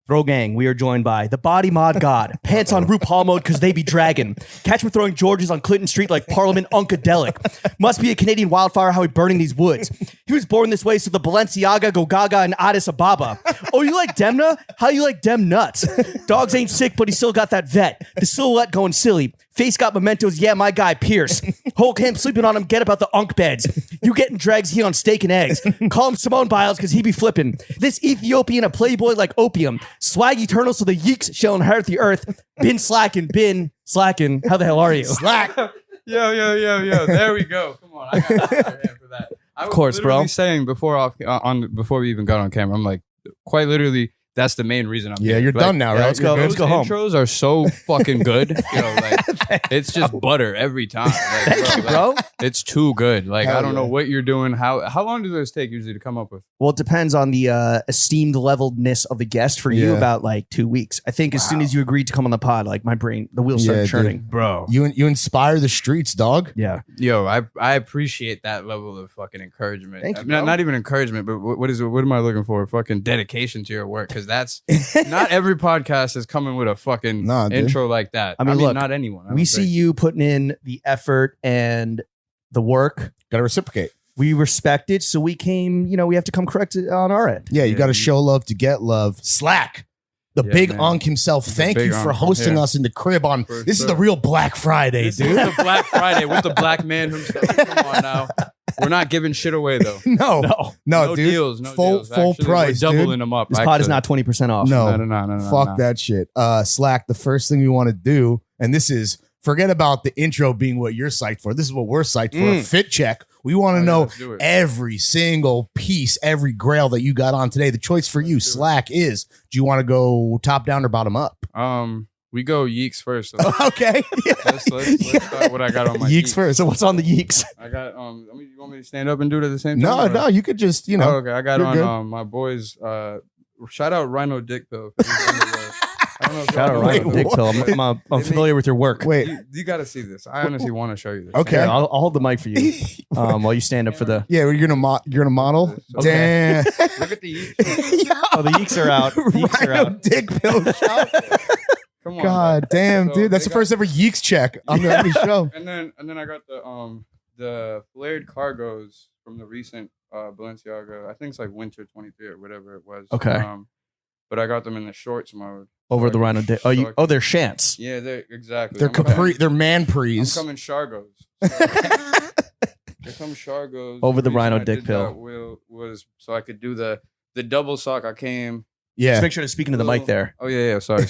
Throw gang, we are joined by the body mod god, pants on RuPaul mode because they be dragging. Catch me throwing Georges on Clinton Street like Parliament Unkadelic. Must be a Canadian wildfire how he burning these woods. He was born this way so the Balenciaga go gaga in Addis Ababa. Oh, you like Demna? How you like Dem nuts? Dogs ain't sick, but he still got that vet. The silhouette going silly. Face got mementos, yeah, my guy Pierce. Whole camp sleeping on him, get about the unk beds. You getting drags, he on steak and eggs. Call him Simone Biles because he be flipping. This Ethiopian a playboy like opium. Swag eternal so the yeeks shall inherit the earth. Been slacking. How the hell are you? Slack. Yo. There we go. Come on. I got your hand for that. Of course, bro. I was saying before we even got on camera, I'm like, quite literally, that's the main reason I'm here. You're done now, right? Let's go home. Intros are so fucking good. It's just butter every time. Thank you, bro. It's too good. Like, Hell I don't know yeah. what you're doing. How long do those take usually to come up with? Well, it depends on the esteemed levelness of the guest. For you, Yeah. about like 2 weeks. I think as soon as you agreed to come on the pod, like my brain, the wheels started Yeah, churning. Bro. You inspire the streets, dog. Yeah. Yo, I appreciate that level of fucking encouragement. Thank you, bro. Not even encouragement, but what am I looking for? Fucking dedication to your work. Because that's not every podcast is coming with a fucking Nah, dude. intro like that. I mean, look, not anyone. I We don't see think. you putting in the effort and the work. Gotta reciprocate. We respect it, so we came. We have to come correct it on our end. Yeah, you Yeah, gotta you- show love to get love. Slack. The Yeah, big man. Unk himself. The Thank big you for Unk, hosting yeah. us in the crib on. For This is sure. the real Black Friday, This dude. is the Black Friday with the black man himself. Come on now. We're not giving shit away though. No, No dude. deals. No full deals. full Actually, price, we're doubling dude. them up. This pod is actually. not 20% off. No. No. Fuck no. that shit. Slack, the first thing we want to do, and this is forget about the intro being what you're psyched for. This is what we're psyched for. A fit check. We want to Oh, yeah, know let's do it. every single piece, every grail that you got on today. The choice for you, Slack, is do you want to go top down or bottom up? We go Yeeks first. So Okay. let's start what I got on my Yeeks first. So what's on the yeeks? I got you want me to stand up and do it at the same time? No, you could just, Oh, okay, I got you're on good. my boys. Shout out Rhino Dick Pill. I don't know if Shout y'all out know Ryan Wait, that. Dick Pill. I'm familiar with your work. Wait. You got to see this. I honestly want to show you this. Okay. Here, I'll hold the mic for you while you stand up for the. Yeah, you're gonna model. Okay. Damn. Look at the Yeeks. Oh, the yeeks are out. The yeeks are Rhino out. dick pill shot. Come on. God damn, So dude. That's they the first ever Yeeks check on the show. And then I got the flared cargos from the recent Balenciaga. I think it's like winter 23 or whatever it was. Okay. But I got them in the shorts mode. Over So the I Rhino can- Dick. so I can- They're shants. Yeah, they're exactly. They're I'm coming- they're man I'm prees. coming Shargos. Here comes Shargos. Over the reason Rhino I Dick did Pill. that was so I could do the double sock. I came. Yeah. Just make sure to speak into the mic there. Oh yeah. Sorry.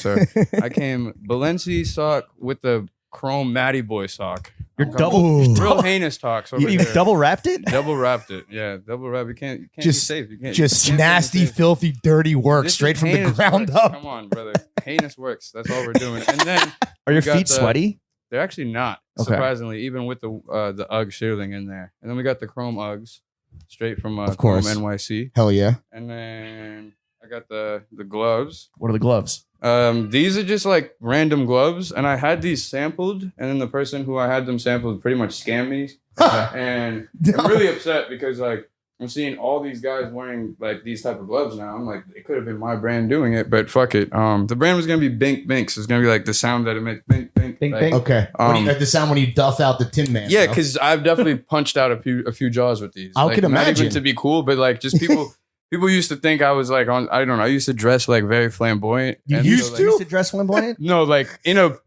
I came Balenci sock with the chrome Matty Boy sock. You're I'm double. coming- Ooh. real heinous talks over You there. double wrapped it? Double wrapped it. Yeah, double wrap. You can't Just- be safe. You can't. Just you can't be nasty, safe. filthy, dirty work This straight is from the heinous ground works. up. Come on, brother. Heinous works. That's all we're doing. And then Are your we got feet the- sweaty? they're actually not, Okay. surprisingly, even with the UGG shielding in there. And then we got the chrome UGGs straight from Of course. Chrome NYC. Hell yeah. And then I got the gloves. What are the gloves? These are just like random gloves, and I had these sampled, and then the person who I had them sampled pretty much scammed me. And I'm really upset because like I'm seeing all these guys wearing like these type of gloves now. I'm like, it could have been my brand doing it, but fuck it. The brand was gonna be Bink Binks. It's gonna be like the sound that it makes Bink Bink. Bink, like, bink. Okay. The sound when you duff out the Tin Man. Yeah, bro. because I've definitely punched out a few jaws with these. I like, can Not imagine. even to be cool, but like just people. People used to think I was like on. I don't know. I used to dress like very flamboyant. You and used so, like, to? You used to dress flamboyant? No, like in a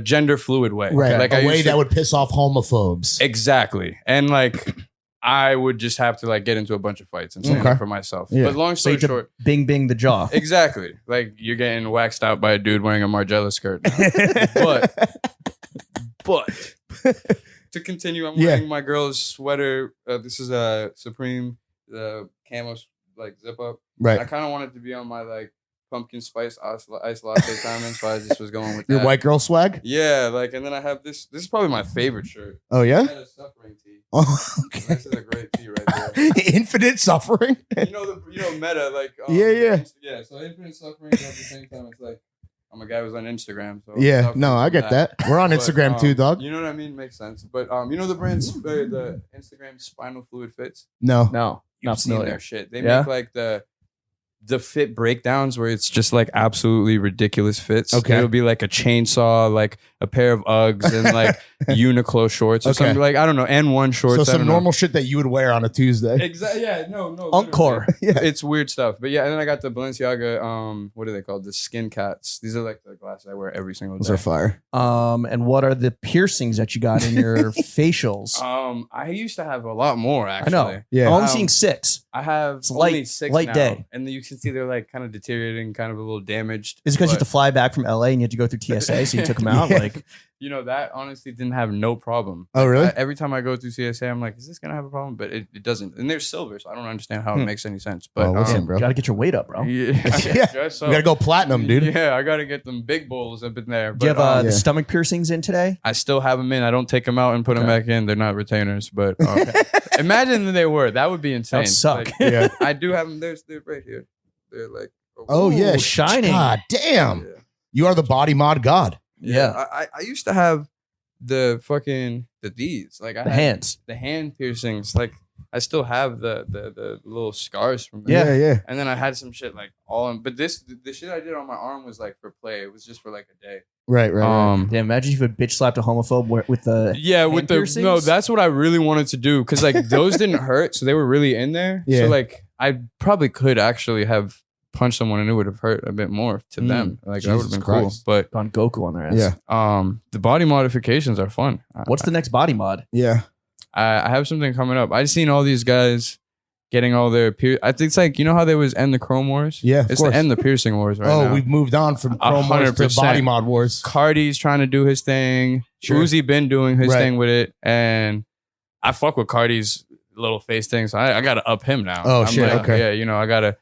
gender fluid way. Right. Like a I way used to- that would piss off homophobes. exactly. And like I would just have to like get into a bunch of fights and stand Okay. up for myself. Yeah. But long So you story had short, to bing bing the jaw. exactly. Like you're getting waxed out by a dude wearing a Margiela skirt. But to continue, I'm Yeah. wearing my girl's sweater. This is a Supreme, the camo like zip up. I Right. kind of wanted to be on my like pumpkin spice ice latte timing, so I just was going with Your that. white girl swag? Yeah, like, and then I have this. This is probably my favorite shirt. Oh, yeah? Meta Suffering tee. Oh, okay. This is a great tee right there. Infinite suffering? You know Meta, like Yeah. yeah. So Infinite Suffering at the same time. It's like I'm a guy who's on Instagram, so Yeah, suffering no, I from get that. We're on But, Instagram too, dog. You know what I mean? Makes sense. But you know the brand's the Instagram Spinal Fluid Fits. No. No, You've not seen familiar. their shit. They Yeah? make like the the fit breakdowns where it's just like absolutely ridiculous fits. Okay. It'll be like a chainsaw, like a pair of Uggs and like Uniqlo shorts or something, like, I don't know, N1 shorts. So some normal shit that you would wear on a Tuesday. Exactly. Yeah. No. Encore. Yeah. It's weird stuff. But yeah, and then I got the Balenciaga, what are they called? The skin cats. These are like the glasses I wear every single day. Those are fire. And what are the piercings that you got in your facials? I used to have a lot more, I actually. know. Yeah. I'm only seeing 6. I have It's only light- 6 light now, day. and then you can see they're like kind of deteriorating, kind of a little damaged. Is it because you have but, to fly back from LA and you had to go through TSA, so you took them out? Yeah. Like, you know, that honestly didn't have no problem. Oh, really? Every time I go through CSA, I'm like, is this gonna have a problem? But it doesn't. And they're silver, so I don't understand how it makes any sense. But Oh, listen, bro. you got to get your weight up, bro. yeah, Yeah. guess so. We gotta go platinum, dude. Yeah, I gotta get them big bowls up in there. Do you But have yeah. the stomach piercings in today? I still have them in. I don't take them out and put them Okay. back in. They're not retainers, but imagine that they were. That would be insane. That would suck. Like, Yeah. I do have them. They're right here. They're like, Oh yeah, Ooh, shining. God damn. Yeah. You are the body mod god. Yeah. I used to have the these like I The had hands. the hand piercings. Like I still have the little scars from them. Yeah. Yeah. And then I had some shit like all in, but the shit I did on my arm was like for play. It was just for like a day. Right. Yeah, imagine if you had bitch slapped a homophobe with the Yeah, hand with the piercings? no, that's what I really wanted to do because like those didn't hurt, so they were really in there. Yeah. So like I probably could actually have punched someone and it would have hurt a bit more to them. Like that would have Jesus been cool. Christ. But gone Goku on their ass. Yeah. the body modifications are fun. What's the next body mod? Yeah. I have something coming up. I've seen all these guys getting all their I think it's like, you know how there was End the Chrome Wars? Yeah, of It's course. the End the Piercing Wars right now. We've moved on from Chrome Wars to 100%. body mod wars. Cardi's trying to do his thing. Sure. Uzi been doing his Right. thing with it. And I fuck with Cardi's little face thing. So I got to up him now. Oh, I'm shit, like, okay. Yeah, you know, I got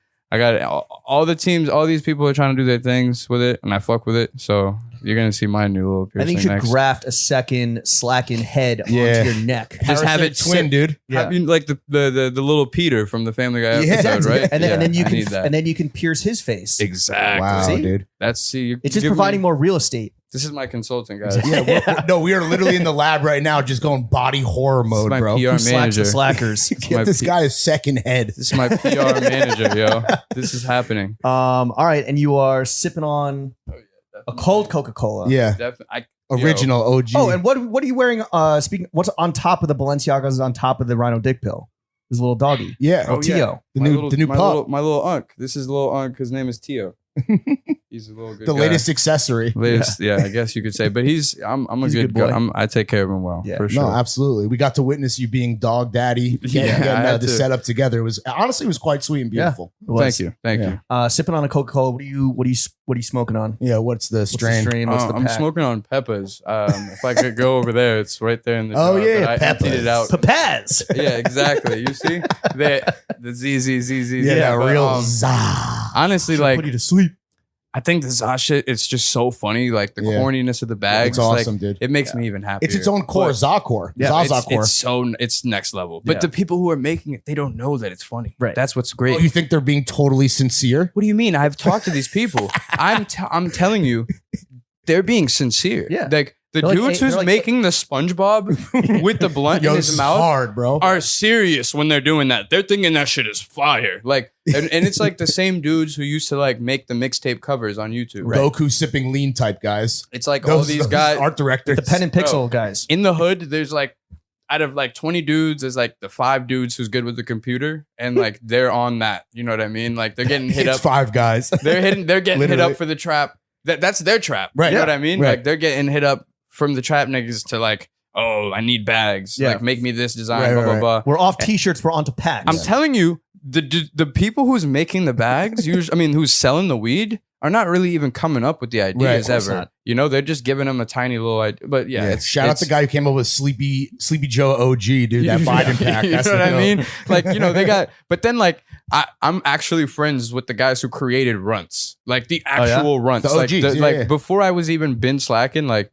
all the teams, all these people are trying to do their things with it. And I fuck with it. So you're going to see my new little I piercing think you should next. graft a second Slackin head Yeah. onto your neck. Just have it twin, sit- dude. Yeah. Have you, like the little Peter from the Family Guy Yeah, episode, exactly. right? And then, Yeah, and then you I need can that. and then you can pierce his face. Exactly. Wow, See? dude. That's It's just providing more real estate. This is my consulting, guys. Yeah, we are literally in the lab right now, just going body horror This is mode, my bro. PR Who slacks the manager. slackers? my Get this P- guy a second head. This is my PR manager, yo. This is happening. All right, and you are sipping on a cold Coca-Cola. Yeah, Definitely. original OG. Oh, and what are you wearing? Speaking, what's on top of the Balenciagas? On top of the Rhino Dick Pill? His little doggy. yeah, Oh, Tio. the new pup, My little unk. This is little unk. His name is Tio. He's a little good the guy. latest accessory. Latest, yeah, I guess you could say. But I'm a He's a good good boy. guy. I take care of him well, Yeah. for sure. No, absolutely. We got to witness you being dog daddy, Yeah, getting I had the to. setup together. It was honestly quite sweet and Yeah. beautiful. It was. Thank Yeah. you. Sipping on a Coca-Cola. What are you smoking on? Yeah, what's the What's the strain? strain? What's the I'm pack? smoking on Peppers. If I could go over there, it's right there in the Oh, jar, yeah, but I emptied Peppers. it out. Papaz. Yeah, exactly. You see the ZZZZ. Yeah, that but, real za. honestly, Put like you to sleep. I think the Za shit, it's just so funny. Like the Yeah. corniness of the bags. It's awesome, like, dude. It makes me even happier. It's its own core, But- Za-core, Yeah, Zaza it's, core. it's next level. But Yeah. the people who are making it, they don't know that it's funny. Right. That's what's great. Oh, you think they're being totally sincere? What do you mean? I've talked to these people. I'm telling you, they're being sincere. Yeah. Like the They're like, dudes they're who's like- making the SpongeBob with the blunt Yo, in this his is mouth hard, bro. are serious when they're doing that. They're thinking that shit is fire. Like, and it's like the same dudes who used to like make the mixtape covers on YouTube. Goku sipping lean type guys. It's like all these guys art directors. The pen and pixel guys. in the hood. There's like out of like 20 dudes, there's like the 5 dudes who's good with the computer, and like they're on that. You know what I mean? Like they're getting hit it's up. 5 guys. They're getting hit Literally. up for the trap. That's their trap. Right. You know Yeah. what I mean? Right. Like they're getting hit up from the trap niggas to like, oh, I need bags. Yeah. Like make me this design. Right, blah right, blah right. blah. We're off T-shirts. We're onto packs. I'm telling you, the people who's making the bags, who's selling the weed, are not really even coming up with the ideas course ever. not. You know, they're just giving them a tiny little idea. But yeah, it's, Shout out the guy who came up with Sleepy Joe OG, dude. That Biden pack. You That's know what the I mean? Like, you know, they got, but then like, I'm actually friends with the guys who created Runts, like the actual Runts. The Like, OGs, yeah. before I was even Been Slackin, like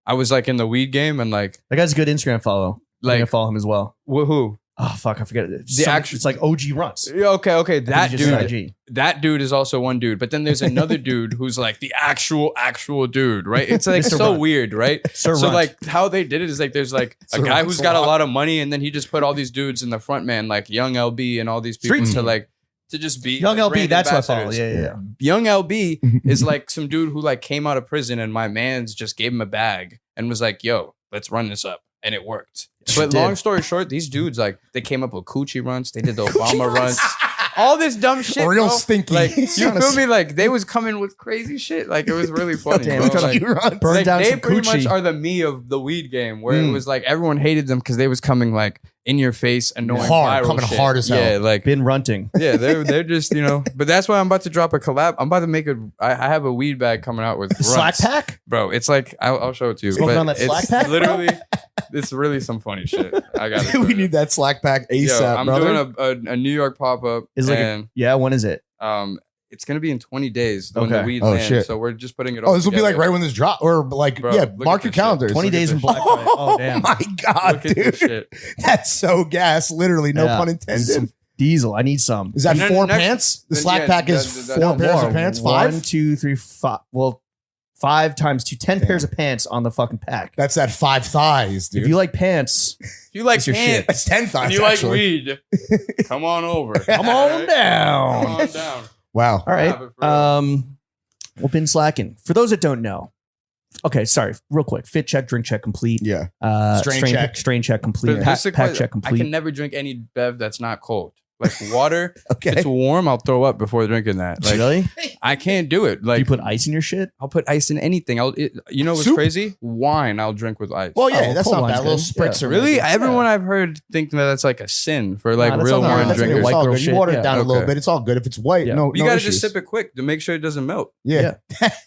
I was like in the weed game and like, That guy's a good Instagram follow. Like- I'm gonna follow him as well. who? Oh fuck, I forget it. The actual- it's like OG runs. Yeah, okay. That Just dude, IG. that dude is also one dude. But then there's another dude who's like the actual dude, right? It's like Mr. so Runt. weird, right? Sir So Runt. like how they did it is like there's like a Sir guy Runt's who's got a a lot. lot of money, and then he just put all these dudes in the front man, like Young LB and all these people Street to team. like to just be Young like, LB, brand that's what I follow. ambassadors. Yeah. Young LB is like some dude who like came out of prison and my man's just gave him a bag and was like, yo, let's run this up. And it worked. Sure But did. long story short, these dudes, like, they came up with coochie runs. They did the Obama runs. All this dumb shit. Real bro. stinky. Like, you feel me? Like, they was coming with crazy shit. Like, it was really funny. Damn, bro. we trying Like, to burn like, down they some pretty coochie. much are the me of the weed game, where it was like everyone hated them because they was coming like in your face, annoying, Hard, viral coming shit. hard as hell. Yeah, like Been runting. yeah, they're just but that's why I'm about to drop a collab. I'm about to make I have a weed bag coming out with Slack runts. pack? Bro. It's like I'll show it to you. Smoking but on that it's Slack pack, bro? literally, it's really some funny shit. I got we need that Slack pack ASAP, I'm brother. doing a New York pop up, Is like and when is it? it's gonna be in 20 days when the Okay. weed Oh, lands. shit. So we're just putting it. All Oh, this will be like together. right when this drop, or like Bro, yeah. look Mark at your this shit. calendars. 20 Look at days this from Black shit. Friday. Oh, damn. my god, Look at this dude, shit. that's so gas. Literally, no Yeah. pun And intended. some diesel. I need some. Is that And then four the next- pants? The then, Slack yeah, pack is that- four pairs of pants. 5. 1, 2, 3, 5. Well, 5 times 2, 10 pairs of pants on the fucking pack. That's that 5 thighs, dude. If you like pants, If you like That's your shit. That's pants 10 thighs. and you like actually. weed, come on over. come on Alright? down. Come on down. Wow. All right. Have it for real. Well, Been Slackin. For those that don't know, okay, sorry, real quick. Fit check, drink check complete. Yeah. Strain check complete. But Pack, just to pack clarify, check I complete. can never drink any bev that's not cold. Like water, Okay. it's warm. I'll throw up before drinking that. Like really? I can't do it. Do Like you put ice in your shit? I'll put ice in anything. You know what's Soup? crazy? Wine. I'll drink with ice. Well, yeah, Oh, that's cold not wine's bad. A little good. spritzer. really? maybe. Everyone Yeah. I've heard think that that's like a sin for like that's real not- wine that's That's drinkers. white it's all girl good. You shit, water yeah. it down a little Okay. bit. It's all good. If it's white, Yeah. no, You no gotta issues. just sip it quick to make sure it doesn't melt. Yeah.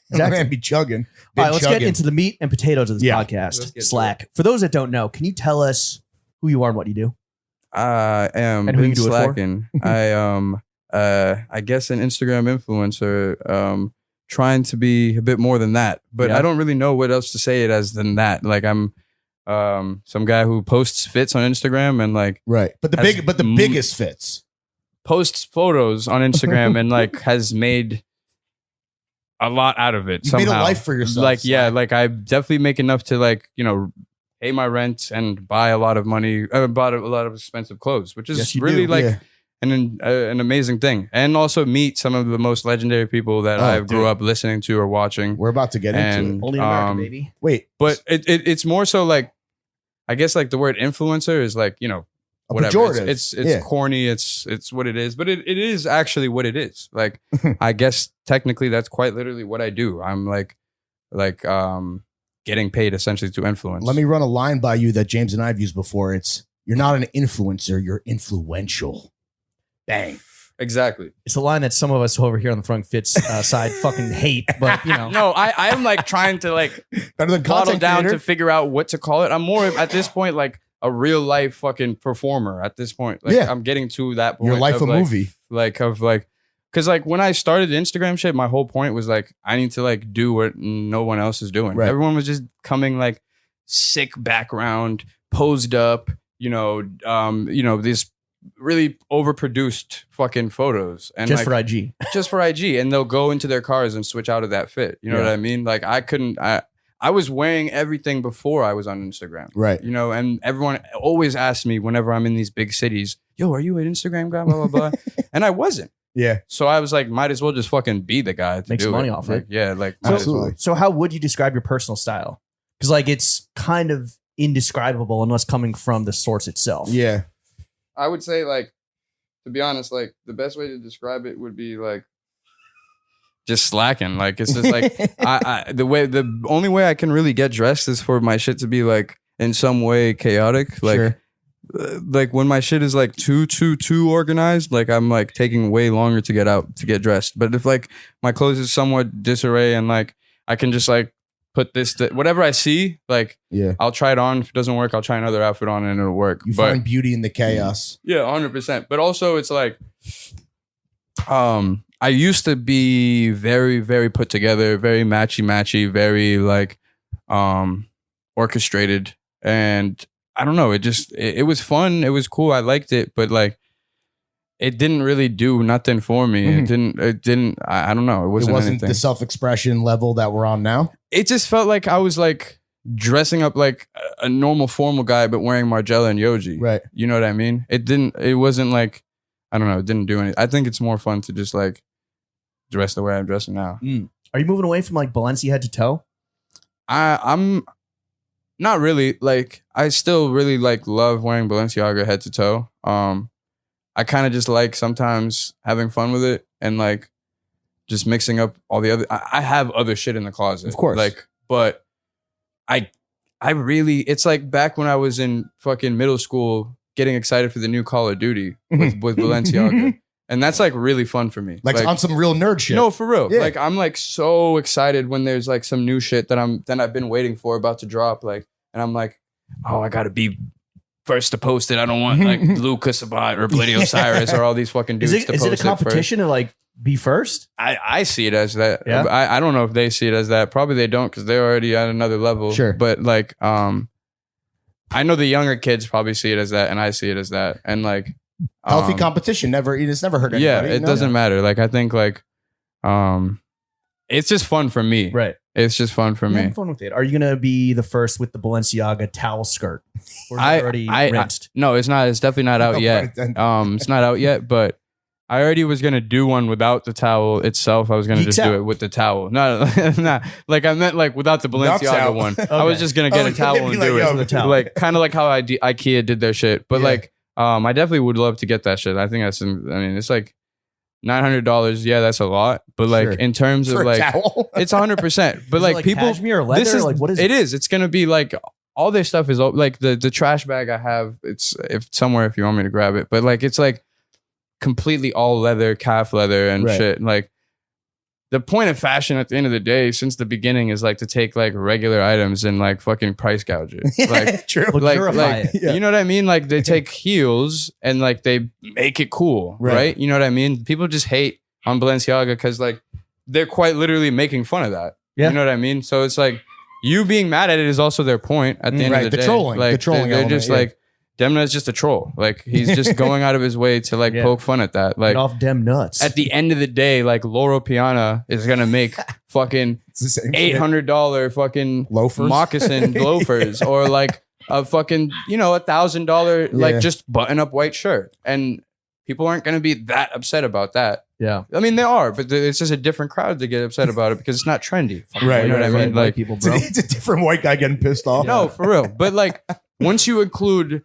Exactly. Man, be chugging. All right, let's get into the meat and potatoes of this Yeah. Let's podcast. get to Slack. For those that don't know, can you tell us who you are and what you do? I am And who Been you do it for? Slackin. I guess an Instagram influencer, trying to be a bit more than that, but Yeah. I don't really know what else to say it as than that. Like I'm some guy who posts fits on Instagram and like Right. But the Has biggest fits. posts photos on Instagram and like has made a lot out of it You somehow. made a life for yourself. Like yeah, Slack. like I definitely make enough to like pay my rent and buy a lot of money, bought a lot of expensive clothes, which is Yes, you really do. like Yeah. an amazing thing, and also meet some of the most legendary people that Oh, I grew dude. up listening to or watching. We're about to get into And it. Only in America, baby. Wait. But it's more so like, I guess like the word influencer is like a whatever. pejorative. It's Yeah. corny. It's what it is, but it is actually what it is. Like I guess technically that's quite literally what I do. I'm like getting paid essentially to influence. Let me run a line by you that James and I've used before. It's you're not an influencer, you're influential. Bang. exactly. It's a line that some of us over here on the front fits side fucking hate, but No, I'm like trying to like Better than bottle content down creator. to figure out what to call it. I'm more at this point like a real life fucking performer at this point. Like Yeah. I'm getting to that point. Your life of a like, movie. Because like when I started the Instagram shit, my whole point was like I need to like do what no one else is doing. Right. Everyone was just coming like sick background, posed up, these really overproduced fucking photos and just like, for IG. just for IG, and they'll go into their cars and switch out of that fit. You know Yeah. what I mean? Like I was wearing everything before I was on Instagram. Right. And everyone always asks me whenever I'm in these big cities, yo, are you an Instagram guy? Blah, blah, blah. And I wasn't. Yeah. So I was like, might as well just fucking be the guy to Make do some money it. off like, it. Yeah, like So- might as well. Absolutely. So how would you describe your personal style? Because like it's kind of indescribable unless coming from the source itself. Yeah. I would say like, to be honest, like the best way to describe it would be like just slacking. Like it's just like the only way I can really get dressed is for my shit to be like in some way chaotic. Like Sure. like when my shit is like too organized, like I'm like taking way longer to get dressed. But if like my clothes is somewhat disarray and like I can just like put this whatever I see, like Yeah. I'll try it on. If it doesn't work, I'll try another outfit on and it'll work. You But find beauty in the chaos. yeah, 100%. But also it's like I used to be very, very put together, very matchy, very like orchestrated. And I don't know, it was fun. It was cool. I liked it, but like it didn't really do nothing for me. Mhm. It didn't I don't know. It It wasn't wasn't anything. the self-expression level that we're on now. It just felt like I was like dressing up like a normal formal guy, but wearing Margiela and Yoji. Right. You know what I mean? It wasn't like, I don't know, it didn't do anything. I think it's more fun to just like dress the way I'm dressing now. Are you moving away from like Balenci head to toe? I'm not really. Like, I still really like love wearing Balenciaga head to toe. I kind of just like sometimes having fun with it and like just mixing up all the other. I have other shit in the closet, Of course. Like, but I really, it's like back when I was in fucking middle school, getting excited for the new Call of Duty with Balenciaga, and that's like really fun for me. Like on some real nerd shit. No, for real. Yeah. Like, I'm like so excited when there's like some new shit that I've been waiting for about to drop. Like, and I'm like, oh, I gotta be first to post it. I don't want like Lucas Sabat or Blitty Osiris or all these fucking dudes to post it. Is it a competition to like be first? I see it as that. Yeah? I don't know if they see it as that. Probably they don't because they're already at another level. Sure. But like, I know the younger kids probably see it as that, and I see it as that. And like, Healthy competition it's never hurt anybody. yeah, it doesn't matter. Like, I think like, it's just fun for me. Right. It's just fun for I'm me. having fun with it. Are you gonna be the first with the Balenciaga towel skirt? Or is it already rinsed? No, it's not. It's definitely not out No yet. pun intended. It's not out yet, but I already was gonna do one without the towel itself. I was gonna Yeeks just Out. do it with the towel. No, not like I meant like without the Without Balenciaga towel. one. I was just gonna get Oh, a towel you'd be and like, do yo, it. the towel. Like kind of like how IKEA did their shit. But Yeah. like, I definitely would love to get that shit. I think it's like $900. Yeah, that's a lot. But like Sure. in terms For of a like, towel. it's 100%. But Is it like people, cashmere or leather? this is like what is it is. It's gonna be like all their stuff is like the trash bag I have. It's somewhere if you want me to grab it. But like it's like completely all leather, calf leather and Right. shit. Like the point of fashion at the end of the day, since the beginning, is like to take like regular items and like fucking price gouge it. Like True. Luxurify it. Yeah. you know what I mean? Like they take heels and like they make it cool, Right. right? You know what I mean? People just hate on Balenciaga because like they're quite literally making fun of that. Yeah. You know what I mean? So it's like you being mad at it is also their point at the end Right, of the the day. trolling, Like the trolling they're element, just yeah. like Demna's just a troll. Like he's just going out of his way to like Yeah. poke fun at that. Like Get off dem nuts. at the end of the day, like Loro Piana is gonna make fucking It's the same shit. $800 fucking Loafers. moccasin loafers or like a fucking $1,000 like Yeah. just button up white shirt, and people aren't gonna be that upset about that. yeah. I mean, they are, but it's just a different crowd to get upset about it because it's not trendy. Right, You know what I right, mean? White Like, people, It's a, bro. it's a different white guy getting pissed off. no, for real. But like, once you include,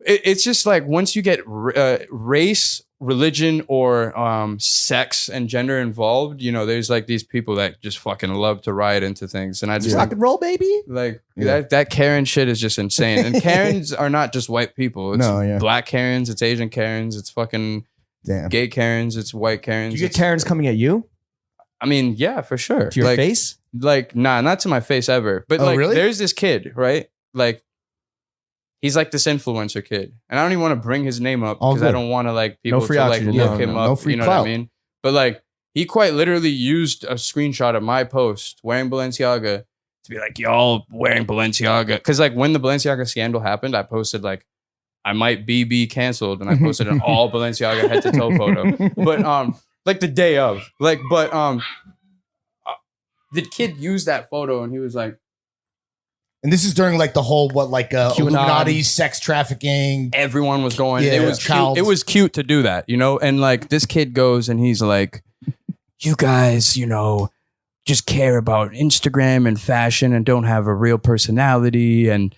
it's just like once you get race, religion, or sex and gender involved, you know, there's like these people that just fucking love to riot into things, and I just Rock and roll, baby. like Yeah. that Karen shit is just insane. And Karens are not just white people. It's No, yeah. black Karens, it's Asian Karens, it's fucking Damn. gay Karens, it's white Karens. You get it's- Karens coming at you I mean, yeah, for sure. to your like, face. Like, nah, not to my face ever. But Oh, like, really? there's this kid, right? Like, he's like this influencer kid, and I don't even want to bring his name up All because I good. don't want to like people free to like oxygen. look No, him no, up. no free You know clout. what I mean? But like, he quite literally used a screenshot of my post wearing Balenciaga to be like, y'all wearing Balenciaga. Because like when the Balenciaga scandal happened, I posted like, I might be canceled, and I posted an all Balenciaga head to toe photo. But like the day of, like, but the kid used that photo, and he was like, And this is during like the whole QAnon. Illuminati sex trafficking. everyone was going. Yeah, it was child. cute. It was cute to do that, you know. And like this kid goes, and he's like, "You guys, you know, just care about Instagram and fashion, and don't have a real personality, and."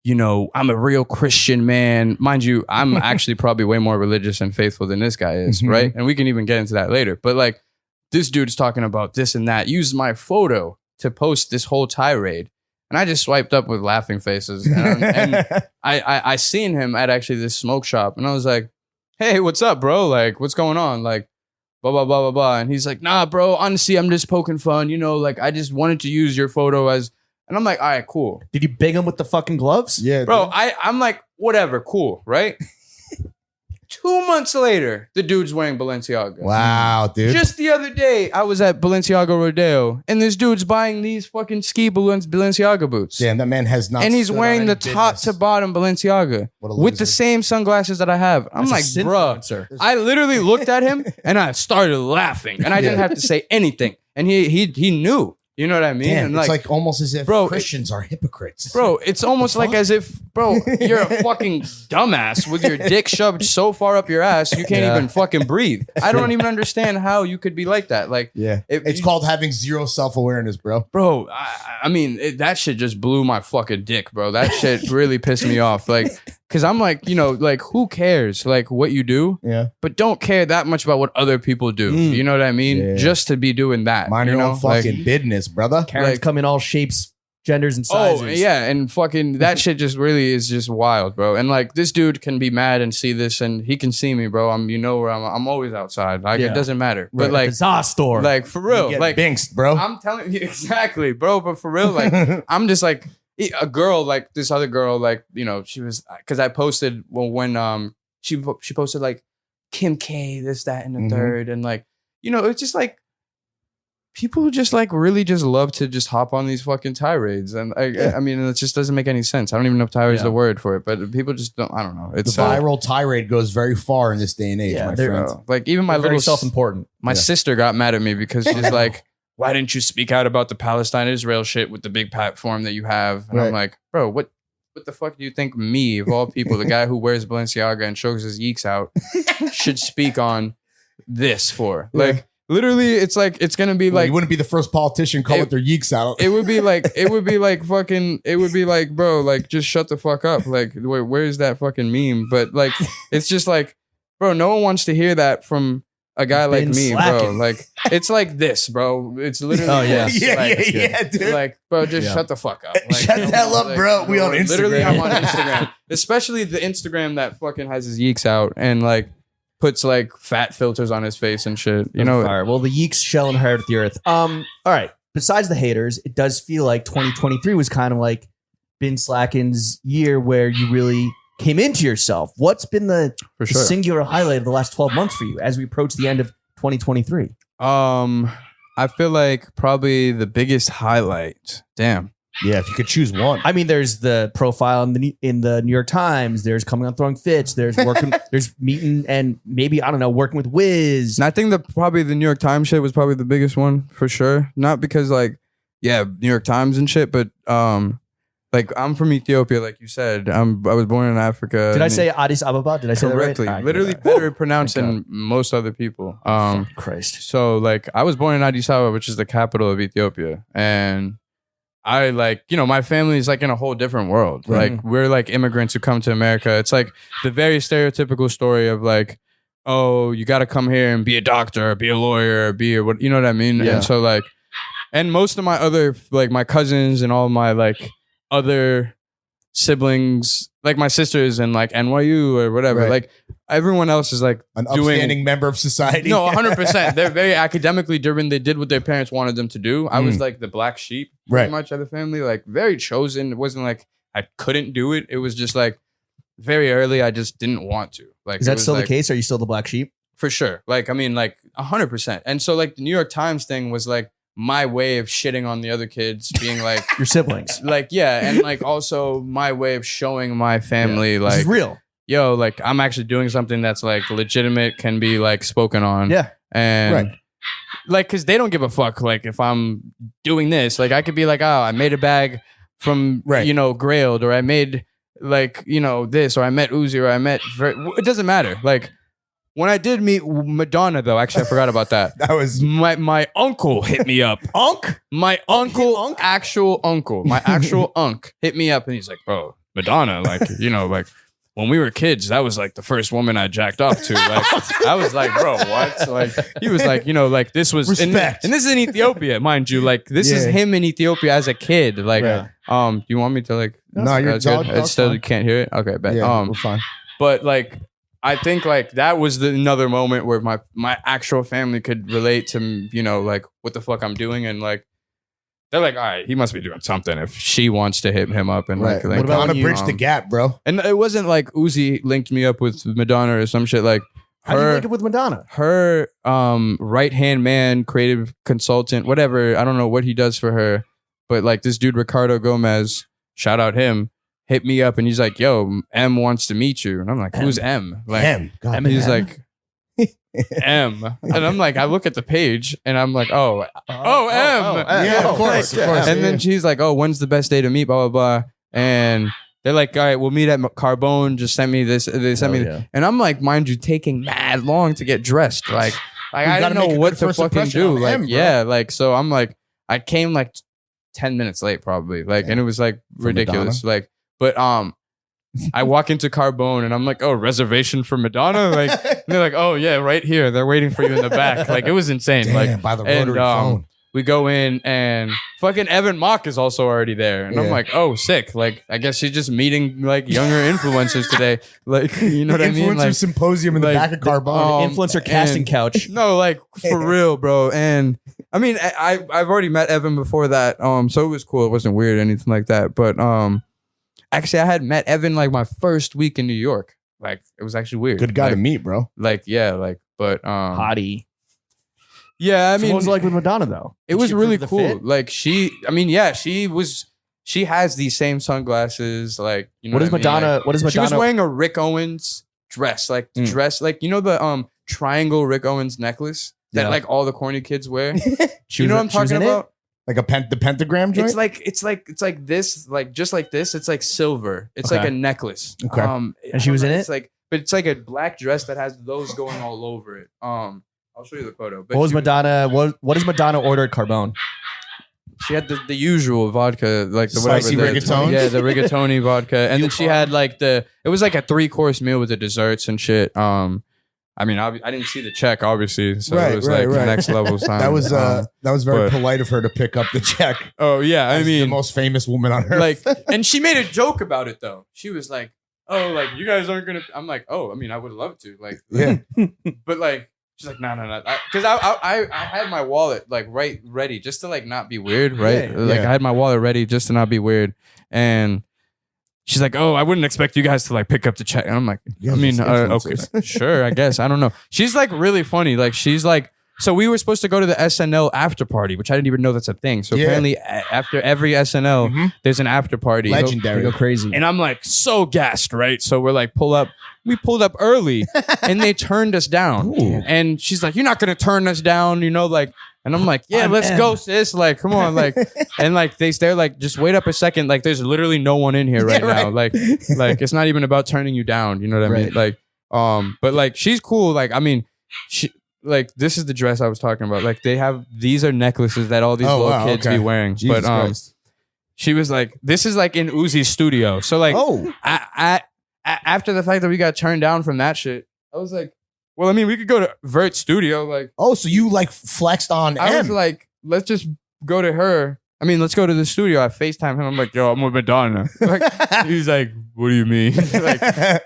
You know, I'm a real Christian man. Mind you, I'm actually probably way more religious and faithful than this guy is, Mhm. right? And we can even get into that later. But like, this dude's talking about this and that. Used my photo to post this whole tirade. And I just swiped up with laughing faces. And I seen him at actually this smoke shop. And I was like, hey, what's up, bro? Like, what's going on? Like, blah, blah, blah, blah, blah. And he's like, nah, bro, honestly, I'm just poking fun. You know, like, I just wanted to use your photo as... And I'm like, all right, cool. Did you bang him with the fucking gloves? Yeah, Bro, I'm like, whatever, cool, right? 2 months later, the dude's wearing Balenciaga. Wow, dude. Just the other day, I was at Balenciaga Rodeo, and this dude's buying these fucking ski Balenciaga boots. Damn, that man has not. And he's stood on wearing any the top business. to bottom Balenciaga What a with the loser. same sunglasses that I have. I'm That's like, a bruh. sinfluencer. I literally looked at him and I started laughing, and I didn't have to say anything. And he knew. You know what I mean? Damn, And it's like almost as if bro, Christians are hypocrites. Bro, it's almost like as if, bro, you're a fucking dumbass with your dick shoved so far up your ass you can't even fucking breathe. I don't even understand how you could be like that. Like, it's called having zero self-awareness, bro. Bro, I mean, that shit just blew my fucking dick, bro. That shit really pissed me off. Like, because I'm like, you know, like, who cares, like, what you do? Yeah. But don't care that much about what other people do. You know what I mean? Yeah. Just to be doing that. Mind your own fucking business, brother. Karens come in all shapes, genders, and sizes. Oh, yeah. And fucking that shit just really is just wild, bro. And like, this dude can be mad and see this, and he can see me, bro. You know where I'm always outside. Like, it doesn't matter. But like, the store. Like, for real. Like, binked, bro. I'm telling you, exactly, bro. But for real, like, I'm just like, a girl, like this other girl, like, you know, she was, because I posted when she posted like Kim K, this, that, and the third, and like, you know, it's just like people just like really just love to just hop on these fucking tirades, and I mean, it just doesn't make any sense. I don't even know if tirade is the word for it, but people just don't. I don't know. It's the viral tirade goes very far in this day and age, my friend. Like even my little self-important. My sister got mad at me because she's like, why didn't you speak out about the Palestine-Israel shit with the big platform that you have? And I'm like, bro, what the fuck do you think me, of all people, the guy who wears Balenciaga and shows his Yeeks out, should speak on this for? Like, literally, it's like, it's going to be like... You wouldn't be the first politician call it their Yeeks out. It would be like, bro, like, just shut the fuck up. Like, where's that fucking meme? But like, it's just like, bro, no one wants to hear that from a guy like me, bro. Like, it's like this, bro. It's literally dude. Like, bro, just shut the fuck up. Like, shut the hell up, bro. We on Instagram. Literally, I'm on Instagram. Especially the Instagram that fucking has his Yeeks out and like puts like fat filters on his face and shit. You know? Fire. Well, the Yeeks shall inherit the earth. All right. Besides the haters, it does feel like 2023 was kind of like Been Slackin's year where you really came into yourself. What's been the singular highlight of the last 12 months for you as we approach the end of 2023? I feel like probably the biggest highlight. Damn. Yeah, if you could choose one. I mean, there's the profile in the New York Times. There's coming on throwing fits. There's working. There's meeting and maybe, I don't know, working with Wiz. And I think probably the New York Times shit was probably the biggest one for sure. Not because like, New York Times and shit, but like, I'm from Ethiopia, like you said. I was born in Africa. Did I say Addis Ababa? Did I say correctly? That right? Literally better pronounced than most other people. Christ. So like, I was born in Addis Ababa, which is the capital of Ethiopia, and I like, you know, my family is like in a whole different world. Right. Like, we're like immigrants who come to America. It's like the very stereotypical story of like, oh, you got to come here and be a doctor, or be a lawyer, or be what, you know what I mean? Yeah. And so like, and most of my other, like my cousins and all my like other siblings, like my sisters and like NYU or whatever, Right. like everyone else is like An upstanding member of society. No, 100%. They're very academically driven. They did what their parents wanted them to do. I was like the black sheep pretty much of the family, like very chosen. It wasn't like I couldn't do it. It was just like very early, I just didn't want to. Like, Is that still the case? Are you still the black sheep? For sure. Like, I mean, like 100%. And so like the New York Times thing was like my way of shitting on the other kids, being like your siblings. Like, yeah. And like also my way of showing my family like, this is real. Yo, like I'm actually doing something that's like legitimate, can be like spoken on. Yeah. And like, cause they don't give a fuck. Like if I'm doing this, like I could be like, oh, I made a bag from, you know, Grailed, or I made like, you know, this, or I met Uzi, or I met, it doesn't matter. Like when I did meet Madonna though, actually I forgot about that. That was my uncle hit me up. My uncle, actual uncle, my actual uncle hit me up and he's like, bro, Madonna, like, you know, like when we were kids, that was like the first woman I jacked off to. Like, I was like, bro, what? Like, he was like, you know, like this was respect. And this is in Ethiopia, mind you. Like, this is him in Ethiopia as a kid. Like, you want me to like? No, you're good. I still can't hear it. Okay, bet. Yeah, we're fine. But like, I think like that was another moment where my actual family could relate to, you know, like what the fuck I'm doing, and like. They're like, all right, he must be doing something if she wants to hit him up. And like, what about to bridge the gap, bro? And it wasn't like Uzi linked me up with Madonna or some shit. Like, how do you link up with Madonna? Her right hand man, creative consultant, whatever. I don't know what he does for her, but like this dude Ricardo Gomez, shout out him, hit me up and he's like, yo, M wants to meet you, and I'm like, who's M? Like, M. God, he's like, M. And I'm like, I look at the page and I'm like, M. Yeah, of course. And then she's like, oh, when's the best day to meet? Blah, blah, blah. And they're like, all right, we'll meet at Carbone. Just send me this. They sent me. And I'm like, mind you, taking mad long to get dressed. Like I didn't know what to fucking do. Like, like, so I'm like, I came like 10 minutes late probably. Like, and it was like ridiculous. Madonna? Like, but I walk into Carbone and I'm like, oh, reservation for Madonna? Like, and they're like, oh yeah, right here. They're waiting for you in the back. Like, it was insane. Damn, like by the rotary phone. We go in and fucking Evan Mock is also already there. And I'm like, oh, sick. Like, I guess she's just meeting like younger influencers today. Like, you know what I mean? Influencer Like, symposium in the back of Carbone. Influencer casting couch. No, like for real, bro. And I mean, I've already met Evan before that. So it was cool. It wasn't weird or anything like that. But actually I had met Evan like my first week in New York. Like, it was actually weird. Good guy like, to meet, bro. Like, yeah, like, but hottie. Yeah, I mean, what was it like with Madonna though? It was really cool. Fit? Like she has these same sunglasses. Like, you know what is Madonna? Like, what is Madonna? She was wearing a Rick Owens dress, like like, you know, the triangle Rick Owens necklace that like all the corny kids wear. You know what I'm talking about? Like the pentagram joint? It's like this, like just like this. It's like silver. It's like a necklace. Okay. And she was in it? It's like, but it's like a black dress that has those going all over it. I'll show you the photo. But what was Madonna? What does Madonna order at Carbone? She had the usual vodka, like the Spicy rigatoni? Yeah, the rigatoni vodka. And then she had like it was like a 3-course meal with the desserts and shit. I mean, I didn't see the check, obviously, so it was like next level time. That was very polite of her to pick up the check. Oh yeah, I mean, the most famous woman on earth. Like, and she made a joke about it though. She was like, "Oh, like you guys aren't gonna." I'm like, "Oh, I mean, I would love to." Like, yeah, but like. She's like, no, because I had my wallet like right ready just to like not be weird, right? Yeah, like I had my wallet ready just to not be weird, and she's like, oh, I wouldn't expect you guys to like pick up the check, and I'm like, I mean, okay, sure, I guess, I don't know. She's like really funny, like she's like, so we were supposed to go to the SNL after party, which I didn't even know that's a thing. So apparently, after every SNL, there's an after party. Legendary, go crazy, and I'm like so gassed, right? So we're like, pull up. We pulled up early and they turned us down. Ooh. And she's like, you're not going to turn us down, you know, like, and I'm like, yeah, let's go, sis. Like, come on. Like, and like, they're like, just wait up a second. Like, there's literally no one in here right now. Like, it's not even about turning you down. You know what I mean? Like, but like, she's cool. Like, I mean, she, like, this is the dress I was talking about. Like, these are necklaces that all these little kids be wearing. Jesus Christ. She was like, this is like in Uzi's studio. So like, after the fact that we got turned down from that shit, I was like, well, I mean, we could go to Vert's studio. Like, oh, so you like flexed on I was M. like, let's just go to her. I mean, let's go to the studio. I FaceTime him. I'm like, yo, I'm with Madonna. Like, he's like, what do you mean? Like,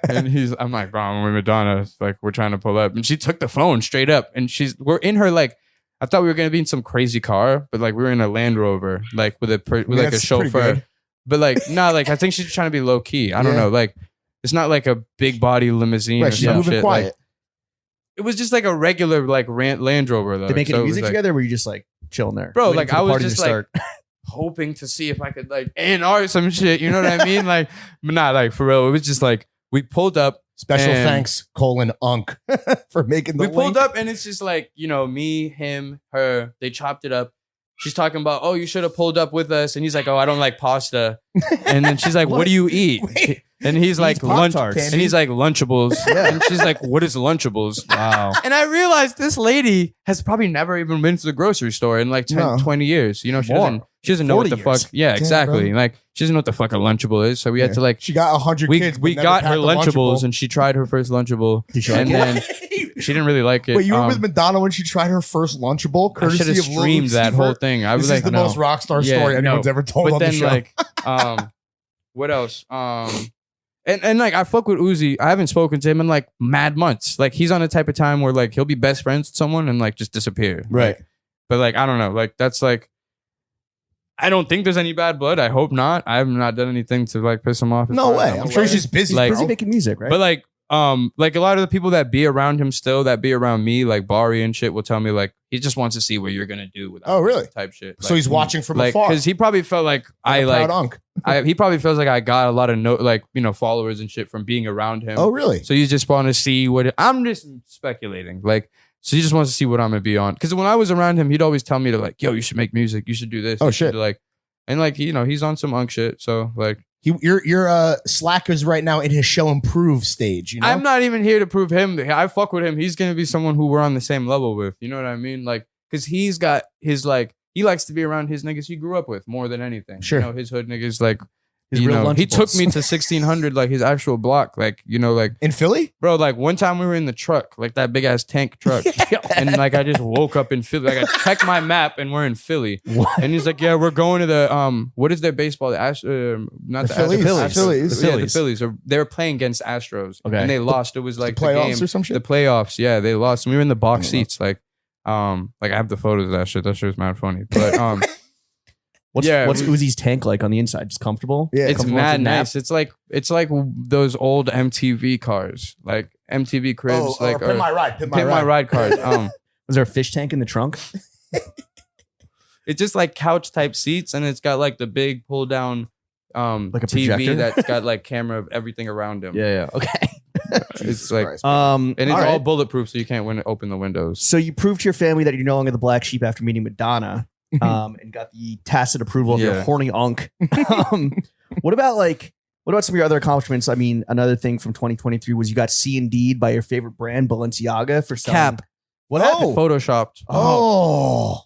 and I'm like, bro, I'm with Madonna. It's like, we're trying to pull up. And she took the phone straight up. And we're in her, like, I thought we were going to be in some crazy car, but like, we were in a Land Rover, like with like a chauffeur. But like, nah, like, I think she's trying to be low key. I don't know. Like, it's not like a big body limousine or some shit. Quiet. Like, it was just like a regular like Land Rover though. They making so music like, together? Or were you just like chilling there, bro? Like I was just like hoping to see if I could like A&R some shit. You know what I mean? Like, but not like for real. It was just like we pulled up. Special thanks, Unk, for making the. We pulled up and it's just like, you know, me, him, her. They chopped it up. She's talking about, oh, you should have pulled up with us, and he's like, oh, I don't like pasta. And then she's like, what do you eat? And he's like, lunch. And he's like, Lunchables. And she's like, what is Lunchables? Wow. And I realized this lady has probably never even been to the grocery store in like 20 years. You know, she doesn't know what the fuck. Yeah, exactly. Like, she doesn't know what the fuck a Lunchable is. So we had to like. She got 100 kids. We got her Lunchables, and she tried her first Lunchable. And then she didn't really like it. Wait, you were with Madonna when she tried her first Lunchable? I should have streamed that whole thing. I was this like, is the most rock star story anyone's ever told on the show. But then like, what else? And like I fuck with Uzi. I haven't spoken to him in like mad months. Like he's on the type of time where like he'll be best friends with someone and like just disappear. Right. Like, but like I don't know. Like that's like I don't think there's any bad blood. I hope not. I have not done anything to like piss him off. No way. I'm sure he's just busy. Like, busy making music, right? But like like a lot of the people that be around him still, that be around me, like Bari and shit, will tell me like he just wants to see what you're gonna do with. Oh, really? Type shit. So he's watching from like, afar. because he probably felt like he probably feels like I got a lot of followers and shit from being around him. Oh, really? So you just want to see I'm just speculating. Like, so he just wants to see what I'm gonna be on. Because when I was around him, he'd always tell me to like, yo, you should make music. You should do this. Oh, shit. Like, and like, he's on some unk shit. So like. Your Slack is right now in his show improve stage. You know? I'm not even here to prove him. I fuck with him. He's gonna be someone who we're on the same level with. You know what I mean? Like, because he's got his like, he likes to be around his niggas he grew up with more than anything. Sure. His hood niggas like. His real he took me to 1600, like his actual block, like like in Philly, bro. Like one time we were in the truck, like that big ass tank truck, and like I just woke up in Philly. Like I checked my map and we're in Philly. What? And he's like, yeah, we're going to the what is their baseball? the Phillies. Yeah, the Phillies. They were playing against Astros, okay, and they lost. It was like the playoffs game, or some shit. The playoffs, yeah, they lost. And we were in the box seats, like I have the photos of that shit. That shit was mad funny, but What's Uzi's tank like on the inside? Just comfortable? Yeah, it's mad nice. It's like those old MTV cars, like MTV cribs, like Pimp My Ride cars. Was there a fish tank in the trunk? It's just like couch type seats, and it's got like the big pull down like a TV projector? that's got like camera of everything around him. Yeah. Okay. It's like Christ, and it's all right. bulletproof, so you can't open the windows. So you proved to your family that you're no longer the black sheep after meeting Madonna, and got the tacit approval of your horny unk. What about some of your other accomplishments? I mean, another thing from 2023 was you got C&D'd by your favorite brand, Balenciaga, for selling. Cap. What happened? Photoshopped. Oh,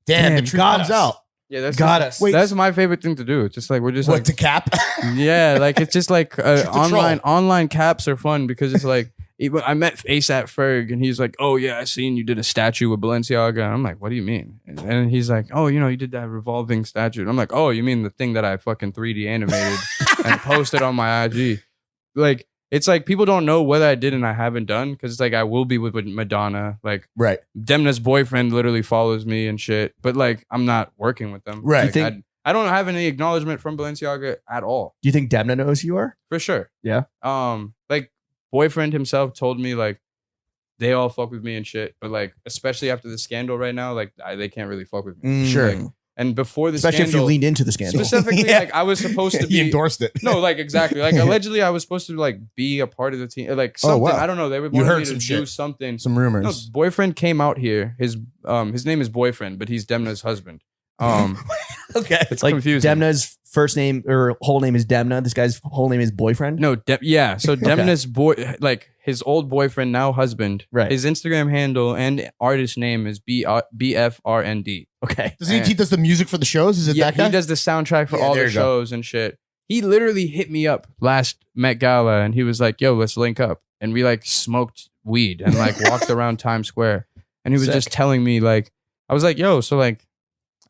damn! The truth comes out. Yeah, that's Got just, us. Wait. That's my favorite thing to do. It's just like we're just What like the cap? yeah, like it's just like troll. online caps are fun because it's like I met ASAP Ferg and he's like, oh yeah, I seen you did a statue with Balenciaga. And I'm like, what do you mean? And he's like, oh, you did that revolving statue. And I'm like, oh, you mean the thing that I fucking 3D animated and posted on my IG? Like, it's like people don't know what I did and I haven't done because it's like I will be with Madonna. Like, Right. Demna's boyfriend literally follows me and shit, but like I'm not working with them. Right. Like, You think- I don't have any acknowledgement from Balenciaga at all. Do you think Demna knows who you are? For sure. Yeah. Like boyfriend himself told me like they all fuck with me and shit, but like especially after the scandal right now, like they can't really fuck with me. Sure. Like, and before the Especially scandal, if you leaned into the scandal. specifically, Yeah. like I was supposed to be. He endorsed it. No, like exactly. Like allegedly, I was supposed to like be a part of the team. Like something. wow. I don't know. They would You want heard me to some do shit. something. Some No, rumors. boyfriend came out here. His name is Boyfriend, but he's Demna's husband. Okay. It's like confusing. Demna's first name or whole name is Demna. This guy's whole name is Boyfriend. No, yeah. So Demna's like his old boyfriend, now husband. Right. His Instagram handle and artist name is BFRND. Okay. Does he does the music for the shows? Is it Yeah, that guy? he does the soundtrack for Yeah, all there the you go. shows and shit. He literally hit me up last Met Gala and he was like, "Yo, let's link up." And we like smoked weed and like walked around Times Square. And he was Sick. just telling me like, I was like, "Yo, so like,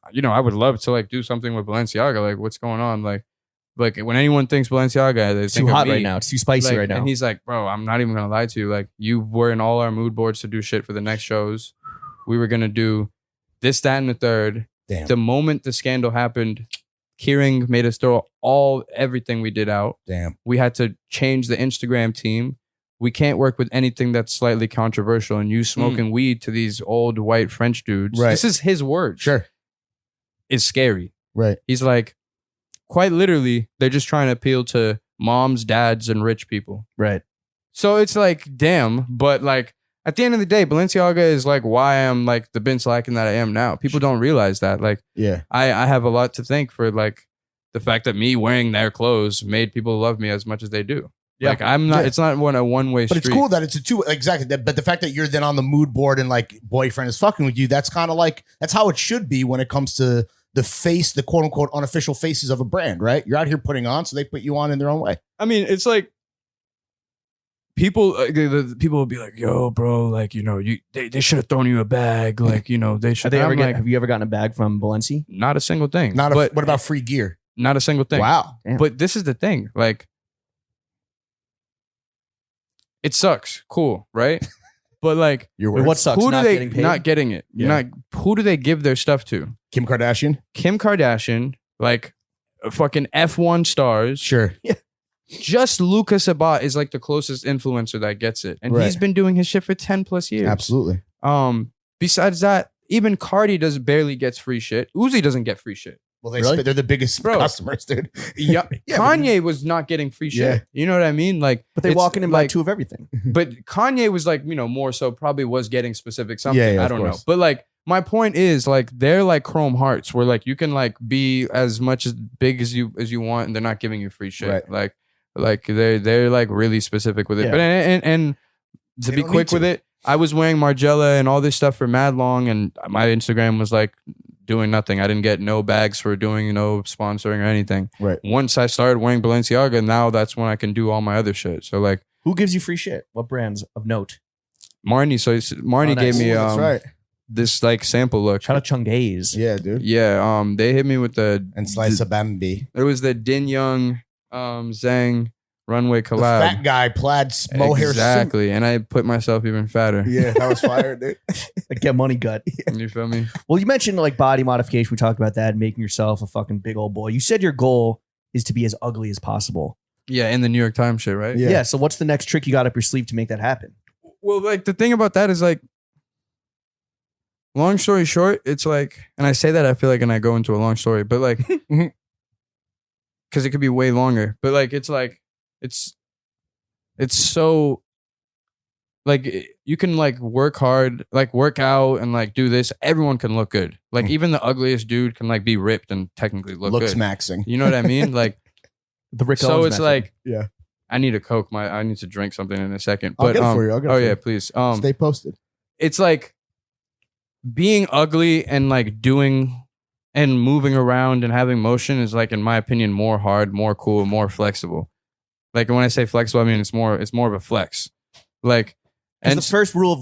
I would love to like do something with Balenciaga. Like, what's going on? Like when anyone thinks Balenciaga, they It's think too of hot me. right now. It's too spicy Like, right now. And he's like, bro, I'm not even gonna lie to you. Like, you were in all our mood boards to do shit for the next shows. We were gonna do this, that, and the third. Damn. The moment the scandal happened, Kieran made us throw everything we did out. Damn. We had to change the Instagram team. We can't work with anything that's slightly controversial. And you smoking weed to these old white French dudes. Right. This is his word. Sure. Is scary. Right. He's like, quite literally, they're just trying to appeal to moms, dads, and rich people. right. So it's like, damn, but like at the end of the day, Balenciaga is like why I'm like the Been Slackin that I am now. People don't realize that. Like Yeah. I have a lot to thank for like the fact that me wearing their clothes made people love me as much as they do. Yeah. Like I'm not. Yeah. It's not a one-way But street. it's cool that it's a two exactly. But the fact that you're then on the mood board and like boyfriend is fucking with you, that's kind of like that's how it should be when it comes to the quote unquote unofficial faces of a brand, right? You're out here putting on, so they put you on in their own way. I mean, it's like people. The people will be like, "Yo, bro, like they should have thrown you a bag. Like they should." Have you ever gotten a bag from Balenci? Not a single thing. What about free gear? Not a single thing. Wow. Damn. But this is the thing, like, it sucks. Cool, right? But like, Your Wait, words. what sucks? who do Not they getting paid? not getting it? Yeah. Who do they give their stuff to? Kim Kardashian? Kim Kardashian, like fucking F1 stars, Sure. just Luka Sabat is like the closest influencer that gets it. And he's been doing his shit for 10 plus years. Absolutely. Besides that, even Cardi barely gets free shit. Uzi doesn't get free shit. Well, they're the biggest customers, dude. Yeah, Kanye was not getting free shit. You know what I mean? Like, but they walk in and buy two of everything. But Kanye was like, more so probably was getting specific something. I don't know. But like, my point is like they're like Chrome Hearts, where like you can like be as much as big as you want, and they're not giving you free shit. Like they're like really specific with it. But and to be quick with it, I was wearing Margiela and all this stuff for mad long, and my Instagram was like doing nothing. I didn't get no bags for doing sponsoring or anything. Right. Once I started wearing Balenciaga, now that's when I can do all my other shit. So like, who gives you free shit? What brands of note? Marnie. So Marnie gave me that's right. this like sample look. Shout out Chungaze. Yeah, dude. Yeah. They hit me with and Slice of Bambi. It was the Din Young Zhang runway collab. The fat guy plaid mohair exactly suit. And I put myself even fatter. Yeah, that was fire, dude. Like, get money gut. You feel me? Well, you mentioned like body modification. We talked about that, making yourself a fucking big old boy. You said your goal is to be as ugly as possible. Yeah, in the New York Times shit, right? Yeah. So what's the next trick you got up your sleeve to make that happen? Well, like the thing about that is like, long story short, it's like, and I say that I feel like, and I go into a long story, but like, because it could be way longer, but like, it's like, it's so like you can like work hard, like work out and like do this. Everyone can look good. Like even the ugliest dude can like be ripped and technically look looks good. maxing. You know what I mean? Like the Rick so Owens it's method. like, yeah. I need a Coke. I need to drink something in a second. I'll But get it for you. I'll get it for yeah, you. please. Stay posted. It's like being ugly and like doing and moving around and having motion is like, in my opinion, more hard, more cool, more flexible. Like when I say flexible, I mean it's more of a flex. Like, and the first rule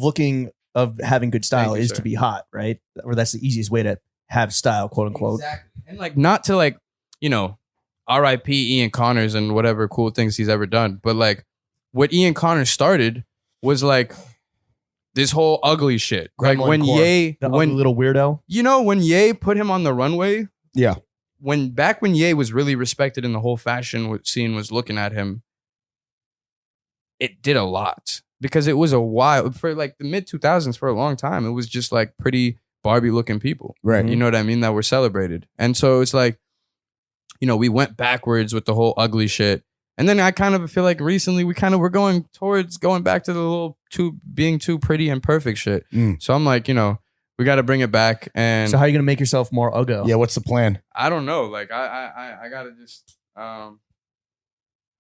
of having good style is sir. to be hot, right? Or that's the easiest way to have style, quote unquote. Exactly. And like not to like, R.I.P. Ian Connors and whatever cool things he's ever done. But like what Ian Connors started was like this whole ugly shit. Like when Ye, the ugly little weirdo. When Ye put him on the runway. Yeah. When Ye was really respected and the whole fashion scene was looking at him, it did a lot because it was a while for like the mid 2000s for a long time. It was just like pretty Barbie looking people. Right. You know what I mean? That were celebrated. And so it's like, we went backwards with the whole ugly shit. And then I kind of feel like recently we kind of were going back to the little being too pretty and perfect shit. So I'm like, we got to bring it back. And so how are you going to make yourself more uggo? Yeah. What's the plan? I don't know. Like I got to just, I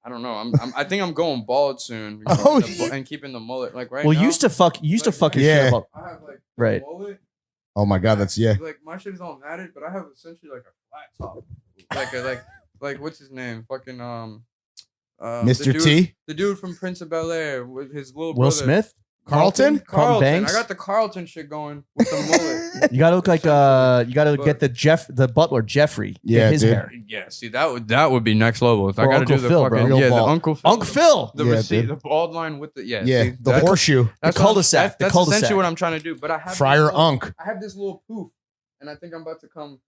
don't know. I think I'm going bald soon. And keeping the mullet like right now. Well, used to fuck your shit up. I have like right. mullet. Oh my God. That's Like my shit is all matted, but I have essentially like a flat top. like what's his name? Fucking Mr. T? The dude from Prince of Bel-Air with his little Will brother. Smith? Carlton? Banks? I got the Carlton shit going with the mullet. You gotta look like you gotta get the butler Jeffrey. Yeah, his dude. hair. Yeah, see that would be next level. If I Or gotta Uncle do the Phil, fucking bro. the Bald. Uncle Phil. Uncle Phil. The Yeah, receipt, dude. the bald line with the Yeah. see, The horseshoe. The cul-de-sac. That's The cul-de-sac. essentially what I'm trying to do. But I have Friar this little- Unk. I have this little poof, and I think I'm about to come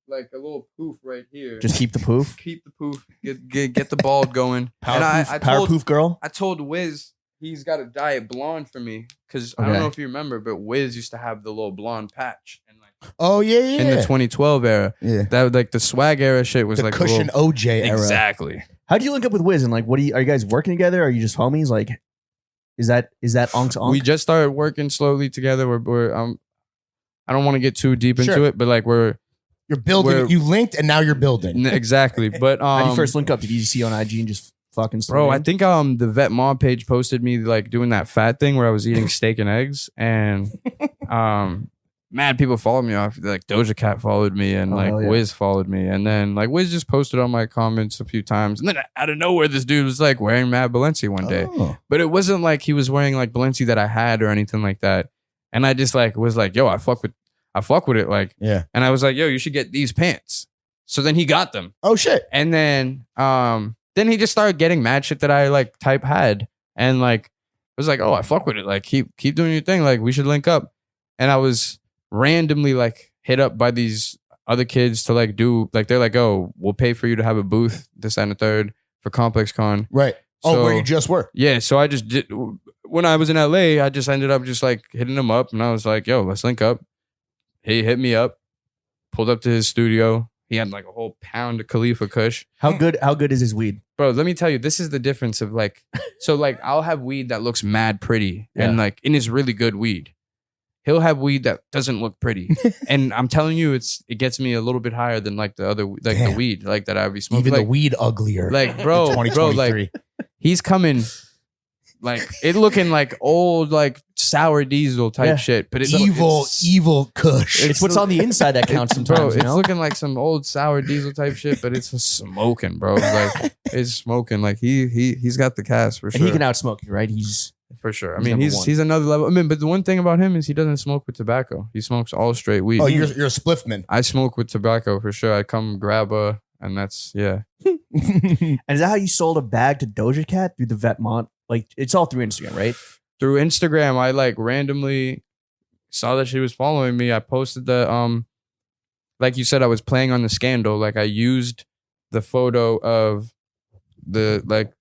like a little poof right here. Just keep the poof. Keep the poof. Get the bald going. Power and poof, power poof girl. I told Wiz he's got to dye it blonde for me because I Okay. don't know if you remember, but Wiz used to have the little blonde patch and like Oh, yeah. in the 2012 era. Yeah. That like the swag era shit was The like a cushion little, OJ era. exactly. How do you link up with Wiz and like are you guys working together? Are you just homies? Like, is that Unk's Unk? We just started working slowly together. We're I don't want to get too deep into Sure. it, but like you're building. You linked and now you're building. exactly. But How did you first link up? Did you see on IG and just fucking bro, I in? think the Vet Mom page posted me like doing that fat thing where I was eating steak and eggs, and mad people followed me off. Like Doja Cat followed me, and Oh, like hell yeah. Wiz followed me, and then like Wiz just posted on my comments a few times, and then out of nowhere this dude was like wearing Mad Balenci one day, Oh. but it wasn't like he was wearing like Balenci that I had or anything like that, and I just like was like, yo, I fuck with it, like, Yeah. and I was like, yo, you should get these pants. So then he got them. Oh, shit. And then he just started getting mad shit that I like type had. And like was like, oh, I fuck with it. Like keep doing your thing. Like we should link up. And I was randomly like hit up by these other kids to like do like they're like, oh, we'll pay for you to have a booth, this and the third, for Complex Con. Right. So, Where you just were. Yeah, so I just did. When I was in LA, I just ended up just like hitting him up, and I was like, "Yo, let's link up." He hit me up, pulled up to his studio. He had like a whole pound of Khalifa Kush. How good is his weed? Bro, let me tell you, this is the difference of like, so like I'll have weed that looks mad pretty and like, and it's really good weed. He'll have weed that doesn't look pretty. And I'm telling you, it gets me a little bit higher than like the other, like the weed, like that I'd be smoking. Even like, the weed uglier. Like, bro, like he's coming like it looking like old, like sour diesel type shit, but it's evil Kush. It's what's on the inside that counts sometimes. Bro, you it's know? looking like some old sour diesel type shit, but it's smoking, bro. Like it's smoking. Like he's got the cast for sure. And he can outsmoke you, right? He's for sure. I mean, he's another level. I mean, but the one thing about him is he doesn't smoke with tobacco. He smokes all straight weed. Oh, you're a spliffman. I smoke with tobacco for sure. I come grab and that's And is that how you sold a bag to Doja Cat through the Vetmont? Like it's all through Instagram, right? Through Instagram, I like randomly saw that she was following me. I posted the like you said, I was playing on the scandal. Like I used the photo of the like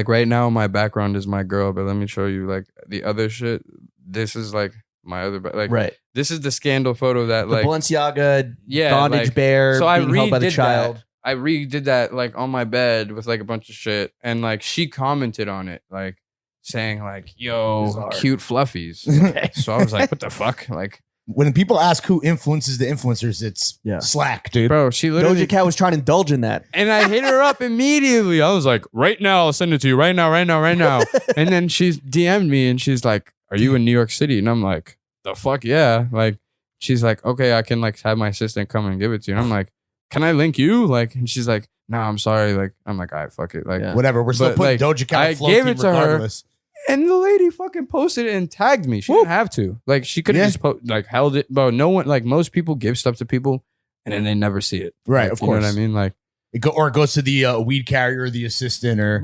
right now my background is my girl, but let me show you like the other shit. This is like my other like right. This is the scandal photo that the like Balenciaga bondage bear so being held by the child. That. I redid that like on my bed with like a bunch of shit, and like she commented on it like saying like, "Yo, cute fluffies." Okay. So I was like, "What the fuck?" Like when people ask who influences the influencers, it's Slack, dude. Bro, she literally Doja Cat was trying to indulge in that, and I hit her up immediately. I was like, "Right now, I'll send it to you. Right now, right now, right now." And then she's DM'd me and she's like, "Are you in New York City?" And I'm like, "The fuck yeah!" Like she's like, "Okay, I can like have my assistant come and give it to you." And I'm like, "Can I link you?" Like, and she's like, "No, I'm sorry." Like, I'm like, "All right, fuck it." Like, whatever. We're still putting like, Doja Cat. I gave it to regardless. Her, and the lady fucking posted it and tagged me. She didn't have to. Like, she could have just like held it, bro. No one, like most people, give stuff to people and then they never see it. Right, like, of course. You know what I mean? Like, it goes to the weed carrier, the assistant, or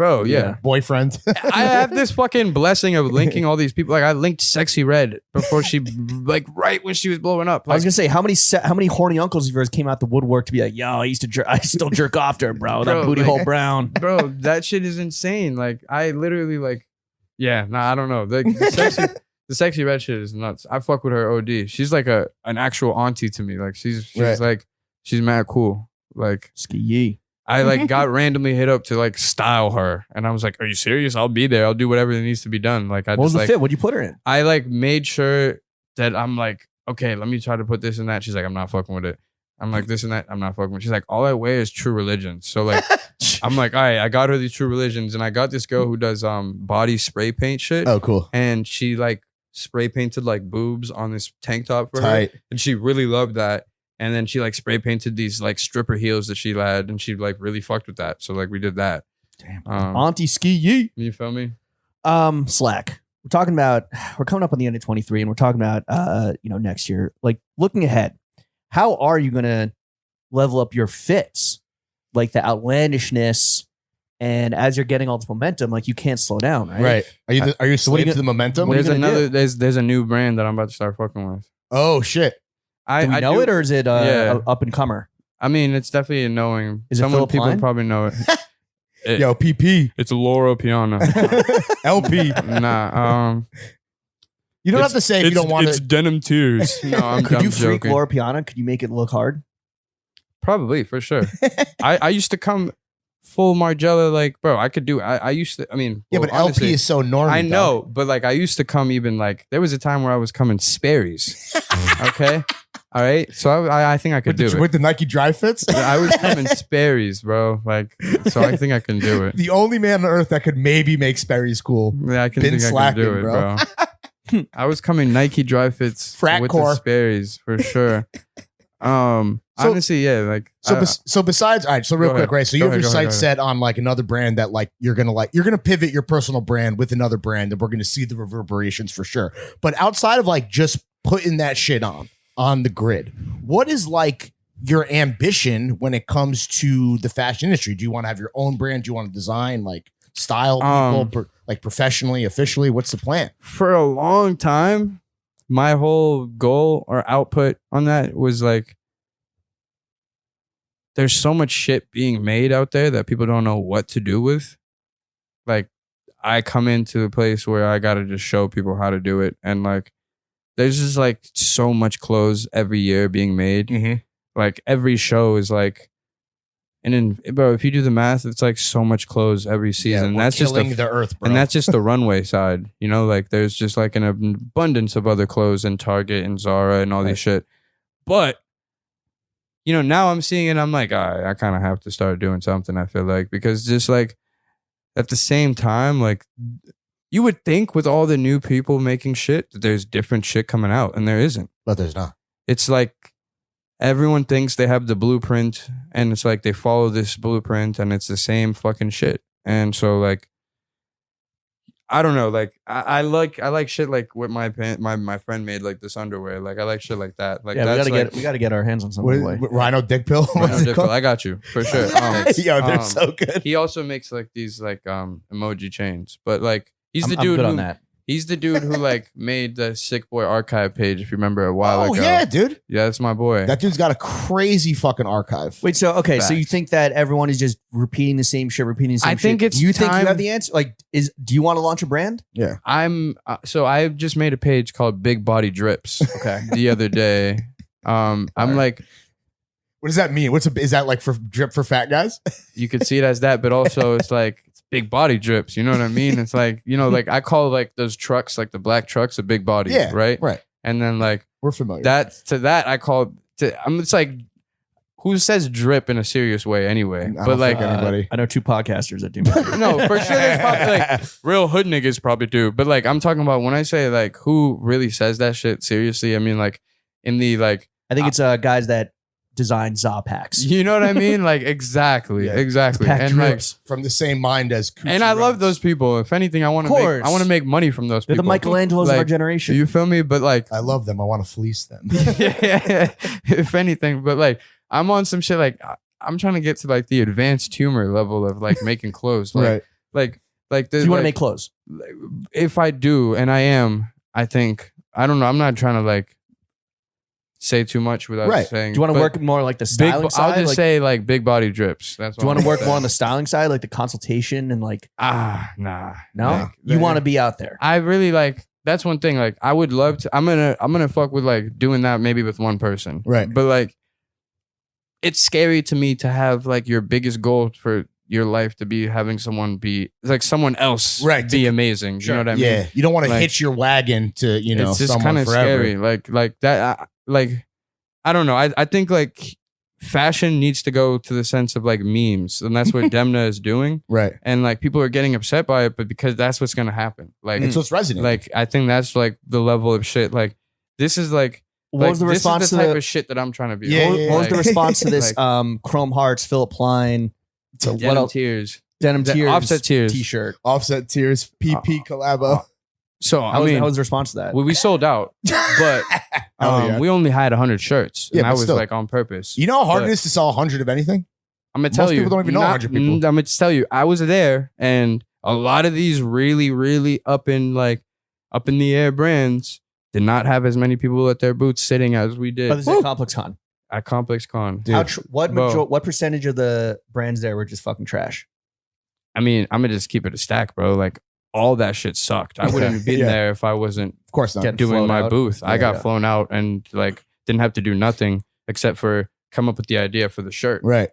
boyfriend. I have this fucking blessing of linking all these people. Like I linked Sexy Red before she, like right when she was blowing up. Like, I was gonna say how many horny uncles of yours came out the woodwork to be like, yo, I still jerk off to her, bro. That booty hole brown, bro. That shit is insane. Like I literally like, I don't know. The sexy red shit is nuts. I fuck with her OD. She's like an actual auntie to me. Like she's like she's mad cool. Like ski. I like got randomly hit up to like style her, and I was like, "Are you serious? I'll be there. I'll do whatever that needs to be done." Like, what was the fit? What'd you put her in? I like made sure that I'm like, okay, let me try to put this and that. She's like, I'm not fucking with it. I'm like, this and that. I'm not fucking with it. She's like, all I wear is True Religions. So like, I'm like, all right, I got her these True Religions, and I got this girl who does body spray paint shit. Oh, cool. And she like spray painted like boobs on this tank top for her, and she really loved that. And then she like spray painted these like stripper heels that she had, and she like really fucked with that. So like we did that. Damn. Auntie ski ye. You feel me? Slack. We're coming up on the end of 23, and we're talking about next year. Like looking ahead, how are you gonna level up your fits? Like the outlandishness, and as you're getting all this momentum, like you can't slow down, right? Right. Are you slave to the momentum? There's a new brand that I'm about to start fucking with. Oh shit. Do we know it, or is it up and comer? I mean, it's definitely a knowing. Is it Philip people Line? probably know it. Yo, PP. It's Laura Piana. LP. Nah. You don't have to say if you don't want It's to. Denim Tears. No, I'm Could you freak joking. Laura Piana? Could you make it look hard? Probably, for sure. I used to come full Margiela, like, bro, I could do. I used to. I mean, Yeah, but honestly, LP is so normal. I know, but like, I used to come even like there was a time where I was coming Sperry's. Okay. All right, so I think I could do it with the Nike dry fits. I was coming Sperry's, bro. Like, so I think I can do it. The only man on earth that could maybe make Sperry's cool. Yeah, I can Been think slacking, I can do it, bro. I was coming Nike dry fits Frat with core. the Sperry's for sure. Honestly, yeah, like so besides, all right, so real quick, right? So you have your sights set on like another brand that like you're gonna pivot your personal brand with another brand, and we're gonna see the reverberations for sure. But outside of like just putting that shit on the grid, what is like your ambition when it comes to the fashion industry? Do you want to have your own brand? Do you want to design like style people like professionally, officially? What's the plan? For a long time, my whole goal or output on that was like there's so much shit being made out there that people don't know what to do with. Like, I come into a place where I gotta just show people how to do it, and like, there's just like so much clothes every year being made. Like every show is like, and then, bro, if you do the math, it's like so much clothes every season. We're That's just killing the earth, bro. and that's just the runway side. You know, like there's just like an abundance of other clothes in Target and Zara and all these shit. But you know, now I'm seeing it. I'm like, I kind of have to start doing something. I feel like, because just like at the same time, like you would think with all the new people making shit that there's different shit coming out, and there isn't. But there's not. It's like everyone thinks they have the blueprint, and it's like they follow this blueprint, and it's the same fucking shit. And so like, I don't know, like I like shit like what my friend made, like this underwear. Like I like shit like that. Like that's we gotta get our hands on something. Rhino Dick Pill. Rhino Dick Pill. I got you for sure. Yo, they're so good. He also makes like these like emoji chains, but like he's the I'm dude good who on that. He's the dude who like made the Sick Boy archive page, if you remember, a while ago. Oh yeah, dude. Yeah, that's my boy. That dude's got a crazy fucking archive. Wait, so okay, so you Facts. think that everyone is just repeating the same shit, repeating the same shit? I think it's Do you think you time- have the answer? Like, do you want to launch a brand? Yeah. So I just made a page called Big Body Drips. Okay. The other day. I'm like, What does that mean? Is that like for drip for fat guys? you could see it as that, but also it's like it's big body drips. You know what I mean? It's like, you know, like I call like those trucks, like the black trucks, a big body. Yeah. Right. Right. And then like We're familiar. I call it's like, who says drip in a serious way anyway? I But don't like, think anybody. I know 2 podcasters that do. no, for sure there's probably like real hood niggas probably do. But like, I'm talking about when I say like who really says that shit seriously, I mean like in the like, I think it's guys that design za packs. you know what I mean? Like exactly. Yeah. Exactly. Pack And like, drips. From the same mind as Coochie and I love Runs. those people. If anything, I want Of course. to make money from those They're the people. Michelangelos of our Like, generation. You feel me? But like, I love them. I want to fleece them. yeah, if anything, but like, I'm on some shit. Like, I'm trying to get to like the advanced humor level of like making clothes. Like, Right. like do you want to make clothes? If I do, and I am, I think, I don't know. I'm not trying to like say too much without Right. saying. Do you want to but work more like the big? styling side? I'll just Like, say like big body drips. That's. do you want to work more on the the styling side, like the consultation and like? nah. No, Like, you want to be out there. I really like. That's one thing. Like, I would love to. I'm gonna fuck with like doing that maybe with one person. Right. But like, it's scary to me to have like your biggest goal for your life to be having someone be like someone else Right, be amazing. Sure. You know what I Yeah. mean? You don't want to Like- hitch your wagon to, you know, It's just someone kind of forever. scary. Like that. Like, I don't know. I think like fashion needs to go to the sense of like memes, and that's what Demna is doing. Right. And like people are getting upset by it, but because that's what's gonna happen. Like, It's what's resonating. like I think that's like the level of shit. Like this is like. What was the this response is to the type the? of shit that I'm trying to be. Yeah, on. yeah, What was the Like, response to this? like, Chrome Hearts, Philip Plein, so what Denim else? Tears. Denim The Tears, Offset Tears. T-shirt. Offset Tears, PP collabo. So How I was, mean, how was the response to that? we sold out, but Hell yeah. we only had 100 shirts, Yeah, and but I was still. like on purpose. You know how hard But- it is to sell 100 of anything? I'm gonna tell most you, people don't even know 100 people. I'm gonna tell you, I was there, and a lot of these really, really up in the air brands did not have as many people at their booths sitting as we Oh, did this is at Complex Con. at Complex Con. Dude. What percentage of the brands there were just fucking trash? I mean, I'm gonna just keep it a stack, bro. Like all that shit sucked. I wouldn't have been Yeah. there if I wasn't Of course not. Get- doing flown my out. booth. I Yeah, got yeah. flown out and like didn't have to do nothing except for come up with the idea for the shirt, Right.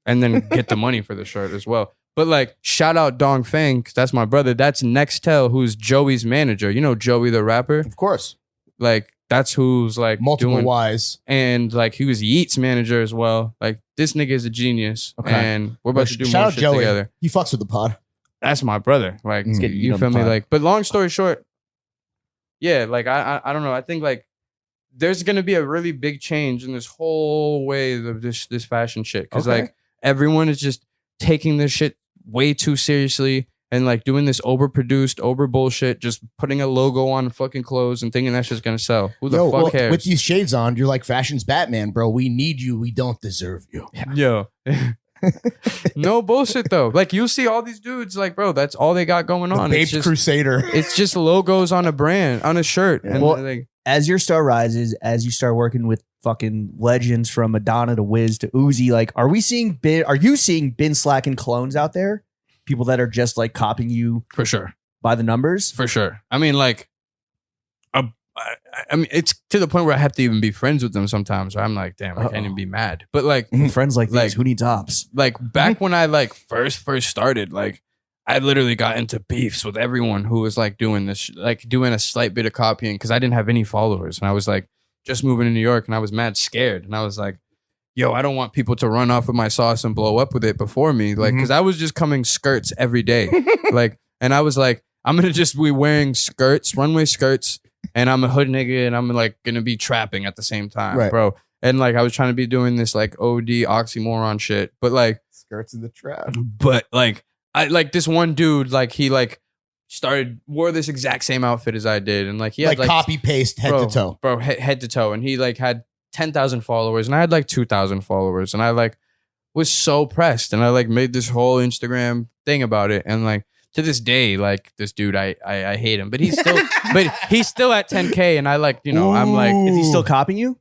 and then get the money for the shirt as well. But like, shout out Dong Fang, 'cause that's my brother. That's Nextel, who's Joey's manager. You know Joey the rapper. Of course. Like that's who's like Multiple doing, Ys. and like he was Yeeks manager as well. Like this nigga is a genius, Okay. and we're about to do Shout more out shit Joey. together. He fucks with the pod. That's my brother. Like Let's get you you on feel the me? pod. Like, but long story short, yeah, like I don't know. I think like there's gonna be a really big change in this whole way of this fashion shit. Cause Okay. like everyone is just taking this shit way too seriously and like doing this overproduced, over bullshit, just putting a logo on fucking clothes and thinking that's just gonna sell. Who the Yo, fuck well, cares? with these shades on, you're like fashion's Batman, bro. We need you. We don't deserve you. Yo. No bullshit though. Like you see all these dudes, like, bro, that's all they got going The on. Babe It's just, Crusader. it's just logos on a brand, on a shirt. Yeah. And Well, like, As your star rises, as you start working with fucking legends from Madonna to Wiz to Uzi. Like, are you seeing Been Slackin clones out there? People that are just like copying you For sure. by the numbers? For sure. I mean, like, I mean, it's to the point where I have to even be friends with them sometimes. Where I'm like, damn, I can't even be mad. But like, Friends like Like- these, who needs ops? like back when I like first started, like I literally got into beefs with everyone who was like doing this, like doing a slight bit of copying because I didn't have any followers and I was like just moving to New York and I was mad scared and I was like, yo, I don't want people to run off with my sauce and blow up with it before me, like because I was just coming skirts every day, like, and I was like, I'm gonna just be wearing skirts, runway skirts, and I'm a hood nigga and I'm like gonna be trapping at the same time, Right. bro. And like I was trying to be doing this like OD oxymoron shit, but like. Skirts in the trap. But like I like this one dude, like he like wore this exact same outfit as I did, and like he had Like copy paste head to toe. bro, head to toe, and he like had 10,000 followers, and I had like 2,000 followers, and I like was so pressed, and I like made this whole Instagram thing about it, and like to this day, like this dude, I hate him, but he's still he's still at 10K, and I like I'm like, Is he still copying you?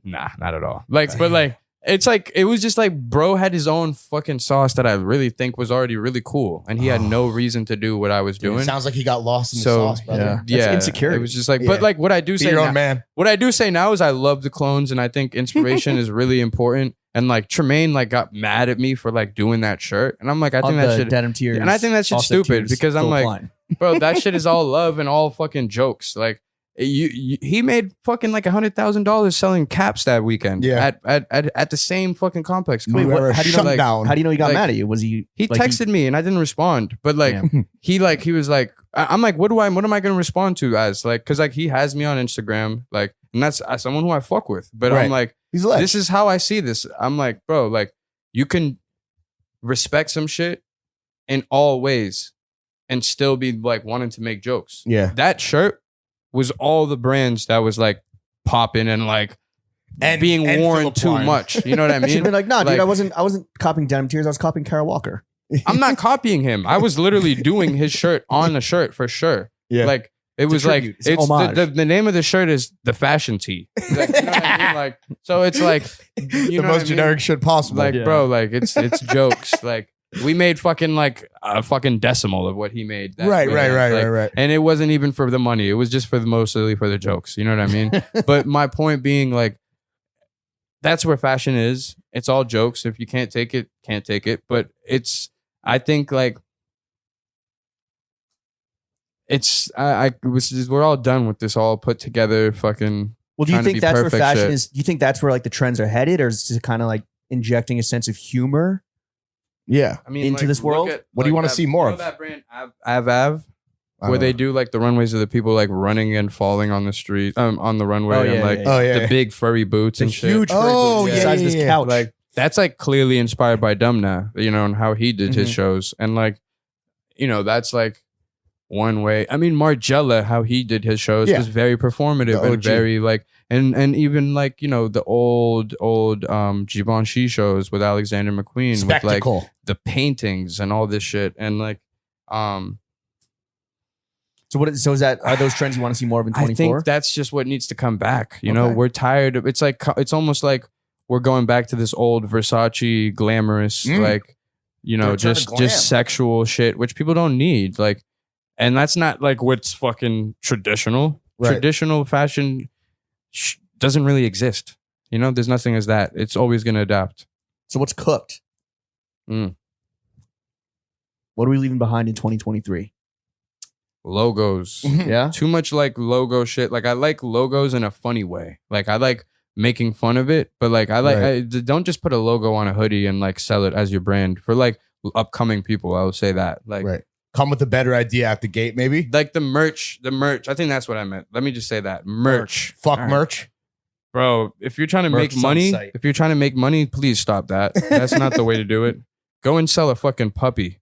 nah, not at all, like, but like. It's like, it was just like, bro had his own fucking sauce that I really think was already really cool. And he had no reason to do what I was doing. It sounds like he got lost in the So, sauce, brother. That's Yeah. insecurity. It was just like, Yeah. but like what I do Be say your now, own man. what I do say now is I love the clones and I think inspiration is really important. And like Tremaine like got mad at me for like doing that shirt. And I'm like, I think that shit, denim tears. and I think that shit's offset stupid tears because I'm still like, applying. bro, that shit is all love and all fucking jokes. Like he made fucking like $100,000 selling caps that weekend. Yeah. At the same fucking complex. Wait, You what- were how do you shut know, like, down. How do you know he got Like, mad at you? Was he? He like, texted me and I didn't respond, but like Damn. he was like, I'm like, what am I going to respond to as like, cause like he has me on Instagram, like, and that's someone who I fuck with, but Right. I'm like, He's like, this is how I see this. I'm like, bro, like you can respect some shit in all ways and still be like wanting to make jokes. yeah. That shirt was all the brands that was like popping and like being and worn Philip too Klein. much. You know what I Should have mean? been like, nah, dude, Like- I wasn't copying denim tears. I was copying Kara Walker. I'm not copying him. I was literally doing his shirt on the shirt for sure. Yeah. Like it was like tribute. It's an it's homage. the name of the shirt is the fashion tee. Like, you know what I mean? Like so it's like you the know what I most mean? generic shit possible. Like Yeah. bro, like it's jokes. Like we made fucking like a fucking decimal of what he made. that right. weekend. Like, Right. And it wasn't even for the money. It was just for mostly for the jokes. You know what I mean? But my point being, like, that's where fashion is. It's all jokes. If you can't take it, can't take it. But I think like we're all done with this all put together fucking. Well, do you trying to think be that's where perfect fashion shit. is? Do you think that's where like the trends are headed, or is it kind of like injecting a sense of humor? Yeah. I mean, Into like, this look world? at, What do you like, wanna that- see more you know of? that brand Av, where they do like the runways of the people like running and falling on the street, on the runway, Oh, yeah, and like yeah, Oh yeah. the big furry boots The and shit. huge Oh, furry yeah, size of yeah, this yeah. couch. Like that's like clearly inspired by Dumna, you know, and how he did his Mhm. shows, and like, you know, that's like one way. I mean, Margiela, how he did his shows Yeah. was very performative The and OG. very like, and even like, you know, the old Givenchy shows with Alexander McQueen with like Spectacle. the paintings and all this shit, and like, So is that? Are those trends you want to see more of in I 24? think that's just what needs to come back. You know, Okay. we're tired of it's like it's almost like we're going back to this old Versace glamorous, like, you know, They're trying to just glam. sexual shit, which people don't need. Like, and that's not like what's fucking traditional. Right. Traditional fashion doesn't really exist. You know, there's nothing as that. It's always going to adapt. So what's cooked? Mm. What are we leaving behind in 2023? Logos. Yeah. Too much like logo shit. Like I like logos in a funny way. Like I like making fun of it, but like don't just put a logo on a hoodie and like sell it as your brand for like upcoming people. I would say that like Right. Come with a better idea at the gate, maybe. like the merch. I think that's what I meant. Let me just say that merch, Fuck All right. merch. bro. If you're trying to Merch make is on money, site. please stop that. That's not the way to do it. Go and sell a fucking puppy.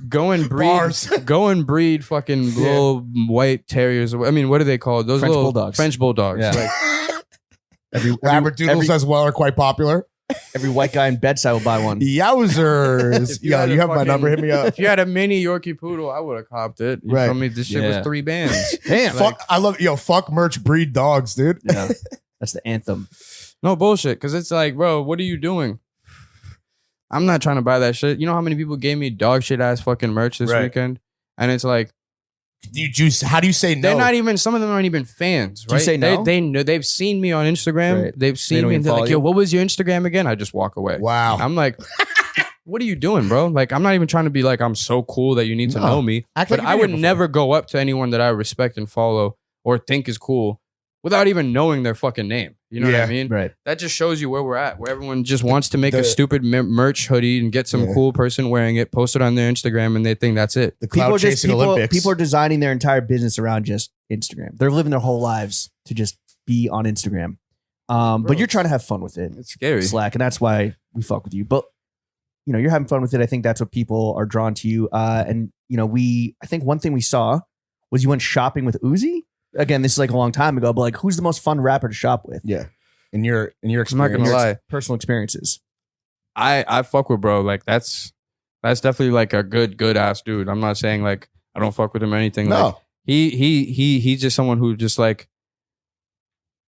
Go and breed. Bars. Go and breed fucking little white terriers. I mean, what are they called? Those French little bulldogs. French bulldogs. Yeah. Like, Labradoodles as well are quite popular. Every white guy in Bedside will buy one. Yowzers. If you Yo, had you a have my fucking- number. Hit me up. if you had a mini Yorkie poodle, I would have copped it. You Right. feel me? This shit Yeah. was 3 bands. Damn. Fuck, I love fuck merch breed dogs, dude. Yeah. That's the anthem. No bullshit. Because it's like, bro, what are you doing? I'm not trying to buy that shit. You know how many people gave me dog shit ass fucking merch this weekend? And it's like, how do you say no? They're not even. Some of them aren't even fans. Right? Do you say no? They know. They've seen me on Instagram. Right. They've seen me. And they're like, "Yo, what was your Instagram again?" I just walk away. Wow. I'm like, what are you doing, bro? Like, I'm not even trying to be like I'm so cool that you need to know me. Act But like I you've would been here never go up to anyone that I respect and follow or think is cool without even knowing their fucking name. You know what I mean? Right. That just shows you where we're at, where everyone just wants to make a stupid merch hoodie and get some cool person wearing it, post it on their Instagram, and they think that's it. The cloud chasing Olympics. People are designing their entire business around just Instagram. They're living their whole lives to just be on Instagram. But you're trying to have fun with it. It's scary. Slack, and that's why we fuck with you. But you know, you're having fun with it. I think that's what people are drawn to you. And you know, I think one thing we saw was you went shopping with Uzi. Again, this is like a long time ago, but like, who's the most fun rapper to shop with? Yeah. In your experience. I'm not gonna lie. Personal experiences. I fuck with bro. Like that's definitely like a good ass dude. I'm not saying like I don't fuck with him or anything. No. Like he's just someone who just like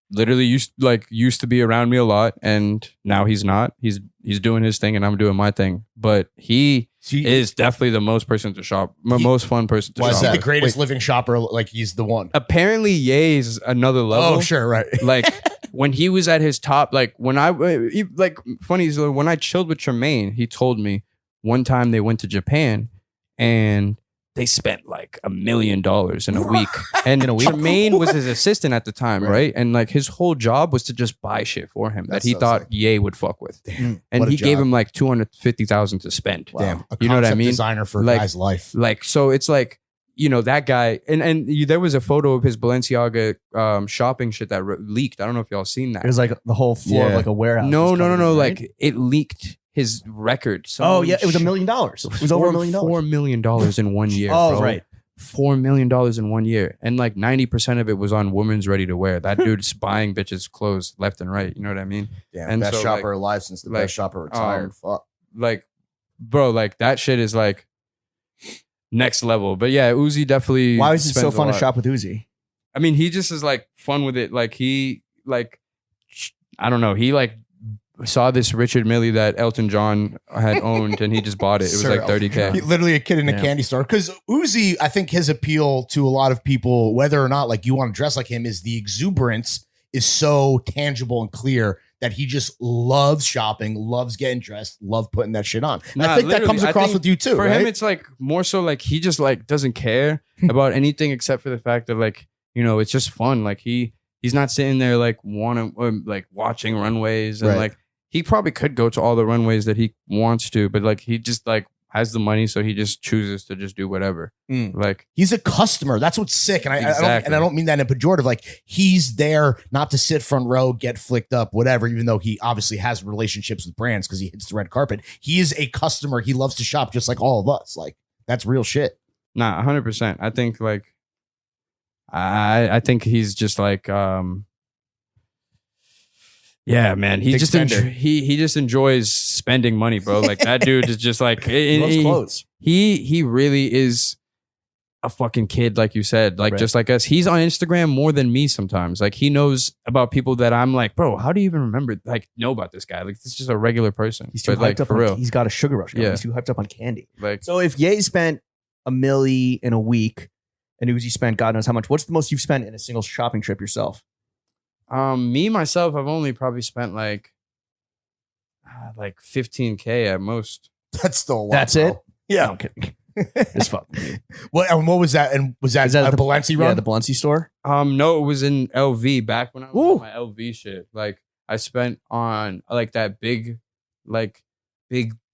literally used to be around me a lot, and now he's not. He's doing his thing and I'm doing my thing. But he is definitely the most person to shop, most fun person to shop. Is he the with. greatest living shopper? Like he's the one. Apparently, Ye's another level. Oh, sure, right. Like when he was at his top, like when funny is when I chilled with Tremaine, he told me one time they went to Japan and they spent like $1 million in a week. And Tremaine was his assistant at the time, right? And like his whole job was to just buy shit for him that he thought Ye would fuck with. Damn, and he gave him like $250,000 to spend. Wow. Damn, you know what I mean? Designer for a like, guy's life. Like, so it's like, you know, that guy, and there was a photo of his Balenciaga shopping shit that leaked. I don't know if y'all seen that. It was like the whole floor of like a warehouse. No. Right? Like it leaked his record. Oh yeah, it was $1 million. It was over $1 million. $4 million in 1 year. Oh, bro. right. $4 million in 1 year. And like 90% of it was on women's ready to wear. That dude's buying bitches clothes left and right. You know what I mean? Yeah, and best so, shopper like, alive since the best shopper retired. Fuck. Like, bro, like that shit is like next level. But yeah, Uzi definitely. Why is it so spends a fun to lot. shop with Uzi? I mean, he just is like fun with it. Like he like, I don't know. He like saw this Richard Mille that Elton John had owned and he just bought it. It was like $30K. Literally a kid in a candy store. Because Uzi, I think his appeal to a lot of people, whether or not like you want to dress like him, is the exuberance is so tangible and clear that he just loves shopping, loves getting dressed, love putting that shit on. And I think that comes across with you too. For right? him, it's like more so like he just like doesn't care about anything except for the fact that like, you know, it's just fun. Like he's not sitting there like like watching runways and like he probably could go to all the runways that he wants to, but like he just like has the money, so he just chooses to just do whatever. Like he's a customer. That's what's sick. And I don't mean that in a pejorative. Like he's there not to sit front row, get flicked up, whatever, even though he obviously has relationships with brands because he hits the red carpet. He is a customer. He loves to shop just like all of us. Like that's real shit. Nah, 100%. I think like I think he's just like yeah, man. He just he just enjoys spending money, bro. Like that dude is just like He loves clothes. He really is a fucking kid, like you said, like just like us. He's on Instagram more than me sometimes. Like he knows about people that I'm like, bro, how do you even remember? Like know about this guy? Like this is just a regular person. He's too hyped up for real. He's got a sugar rush. Yeah, he's too hyped up on candy. Like so, if Ye spent $1 million in a week, and Uzi spent God knows how much, what's the most you've spent in a single shopping trip yourself? Me myself, I've only probably spent like 15K at most. That's still a lot. That's bro. it. Yeah, I'm kidding. It's fun. What was that? And was that a Balenci run? Yeah, the Balenci store. No, it was in LV back when I was on my LV shit. Like I spent on like that big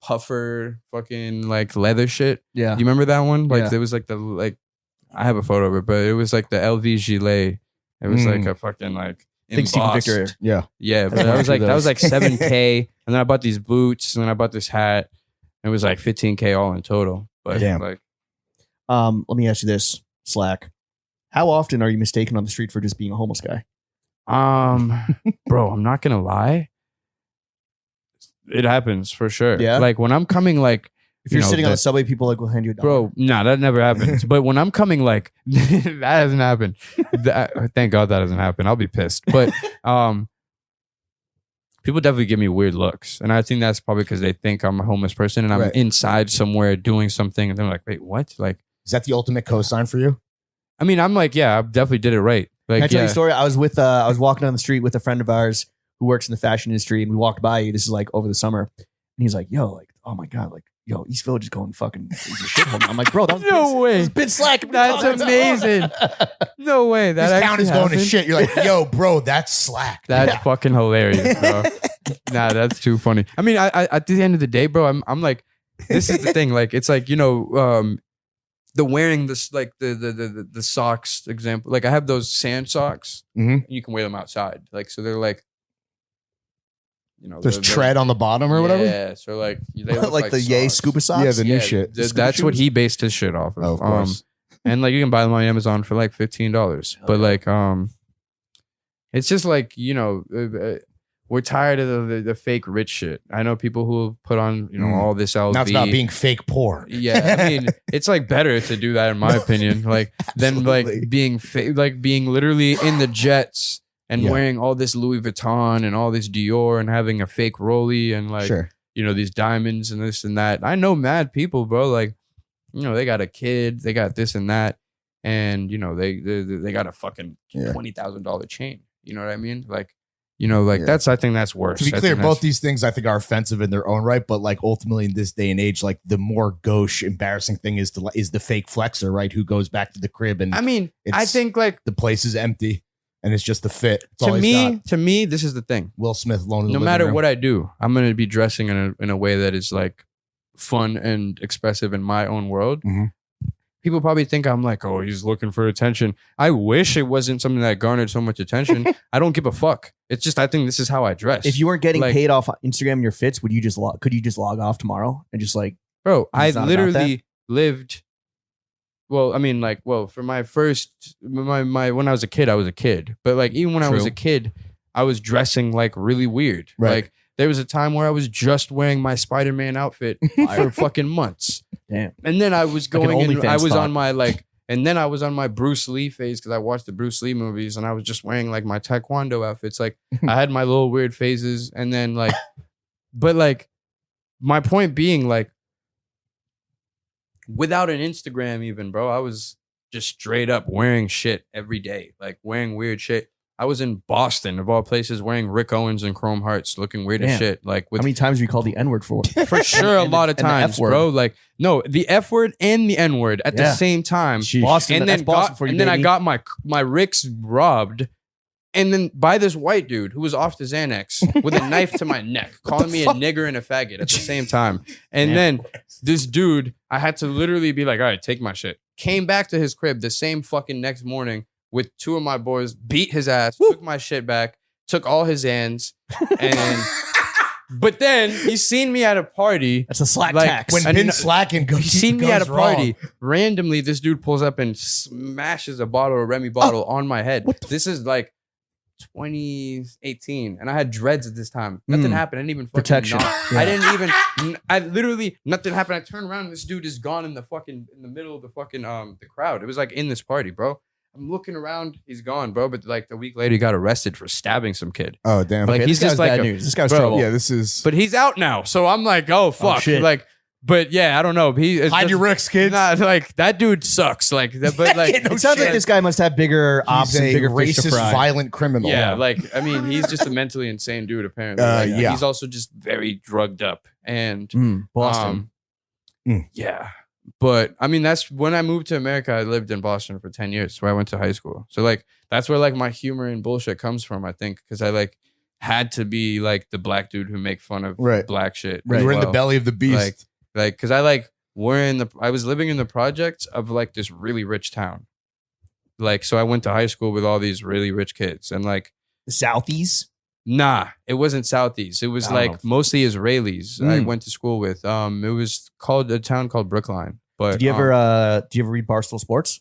puffer fucking like leather shit. Yeah, you remember that one? Like there was like I have a photo of it, but it was like the LV gilet. It was like a fucking like. Think Stephen Victor. Yeah, but that was like 7K, and then I bought these boots, and then I bought this hat. It was like 15K all in total. But like, let me ask you this, Slack: how often are you mistaken on the street for just being a homeless guy? Bro, I'm not gonna lie, it happens for sure. Yeah, like when I'm coming, like If you're sitting on the subway, people like will hand you a dollar. Bro, nah, that never happens. But when I'm coming, like that hasn't happened. Thank God that doesn't happen. I'll be pissed. But people definitely give me weird looks, and I think that's probably because they think I'm a homeless person and I'm inside somewhere doing something, and they're like, "Wait, what?" Like, is that the ultimate cosign for you? I mean, I'm like, yeah, I definitely did it right. Like, Can I tell you a story? I was walking down the street with a friend of ours who works in the fashion industry, and we walked by you. This is like over the summer, and he's like, "Yo, like, oh my God, like, yo, East Village is going fucking shithole." I'm like, "Bro, that was no way. Been Slackin. That's amazing. No way. That this town is happened. going to shit. You're like, yo, bro, that's slack. That's fucking hilarious, bro. Nah, that's too funny. I mean, I at the end of the day, bro, I'm like, this is the thing. Like, it's like, the wearing this, like the socks example. Like, I have those sand socks. Mm-hmm. You can wear them outside. Like, so they're like, there's tread on the bottom or whatever. Yeah, so like they look like the Yay socks. scuba socks. Yeah, the new shit. That's what he based his shit off of. Oh, of course. And like you can buy them on Amazon for like $15. But like it's just like, we're tired of the fake rich shit. I know people who put on, all this LV. Now it's about being fake poor. Yeah, I mean, it's like better to do that in my opinion, like than like being being literally in the jets and wearing all this Louis Vuitton and all this Dior and having a fake Rollie and like these diamonds and this and that. I know mad people, bro. Like, they got a kid, they got this and that, and they got a fucking $20,000 chain. You know what I mean? Like. I think that's worse. To be clear, both these things I think are offensive in their own right, but like ultimately in this day and age, like the more gauche, embarrassing thing is the fake flexer, right? Who goes back to the crib and I mean, I think like the place is empty and it's just the fit. To me, this is the thing. Will Smith alone. No matter what I do, I'm gonna be dressing in a way that is like fun and expressive in my own world. Mm-hmm. People probably think I'm like, oh, he's looking for attention. I wish it wasn't something that garnered so much attention. I don't give a fuck. It's just, I think this is how I dress. If you weren't getting paid off Instagram and your fits, could you just log off tomorrow and just like, bro, I literally lived. Well, I mean, like, for my first, when I was a kid, I was a kid. But like, even when I was a kid, I was dressing like really weird. Right. Like, there was a time where I was just wearing my Spider-Man outfit for fucking months. Damn. And then I was going and I was thought. on my and then I was on my Bruce Lee phase because I watched the Bruce Lee movies and I was just wearing like my Taekwondo outfits. Like I had my little weird phases and then like, but like my point being like, without an Instagram even, bro, I was just straight up wearing shit every day, like wearing weird shit. I was in Boston, of all places, wearing Rick Owens and Chrome Hearts, looking weird as shit. Like, how many times have you called the N-word for sure, a lot of times, bro. Like, no, the F word and the N word at the same time. Boston, and then then I got my Ricks robbed, and then by this white dude who was off the Xanax with a knife to my neck, calling me a nigger and a faggot at the same time. And then this dude, I had to literally be like, all right, take my shit. Came back to his crib the same fucking next morning with two of my boys, beat his ass, took my shit back, took all his hands, and but then he's seen me at a party. That's a slack tax. When Been Slackin goes, he's seen me at a party. Randomly, this dude pulls up and smashes a bottle of Remy bottle on my head. This is like 2018, and I had dreads at this time. Nothing happened. I didn't even fucking protection. I didn't even. I literally nothing happened. I turned around, and this dude is gone in the middle of the fucking the crowd. It was like in this party, bro. I'm looking around, he's gone, bro. But like a week later, he got arrested for stabbing some kid. Oh damn! Like he's just like bad news. This guy's trouble. Yeah, this is. But he's out now, so I'm like, oh fuck, like. But yeah, I don't know. Hide your Ricks, kids. Nah, like that dude sucks. Like, but like, it sounds like this guy must have bigger ops and bigger fish to racist, fry. violent criminal. Yeah, like I mean, he's just a mentally insane dude. Apparently, he's also just very drugged up and Boston. Yeah. But I mean, that's when I moved to America. I lived in Boston for 10 years, where I went to high school. So like, that's where like my humor and bullshit comes from, I think, because I like had to be like the black dude who make fun of black shit. Right. You were in the belly of the beast. Like, because I like I was living in the projects of like this really rich town. Like, so I went to high school with all these really rich kids and like the Southies. Nah, it wasn't Southies. It was like mostly Israelis I went to school with. It was called a town called Brookline. But did you ever read Barstool Sports?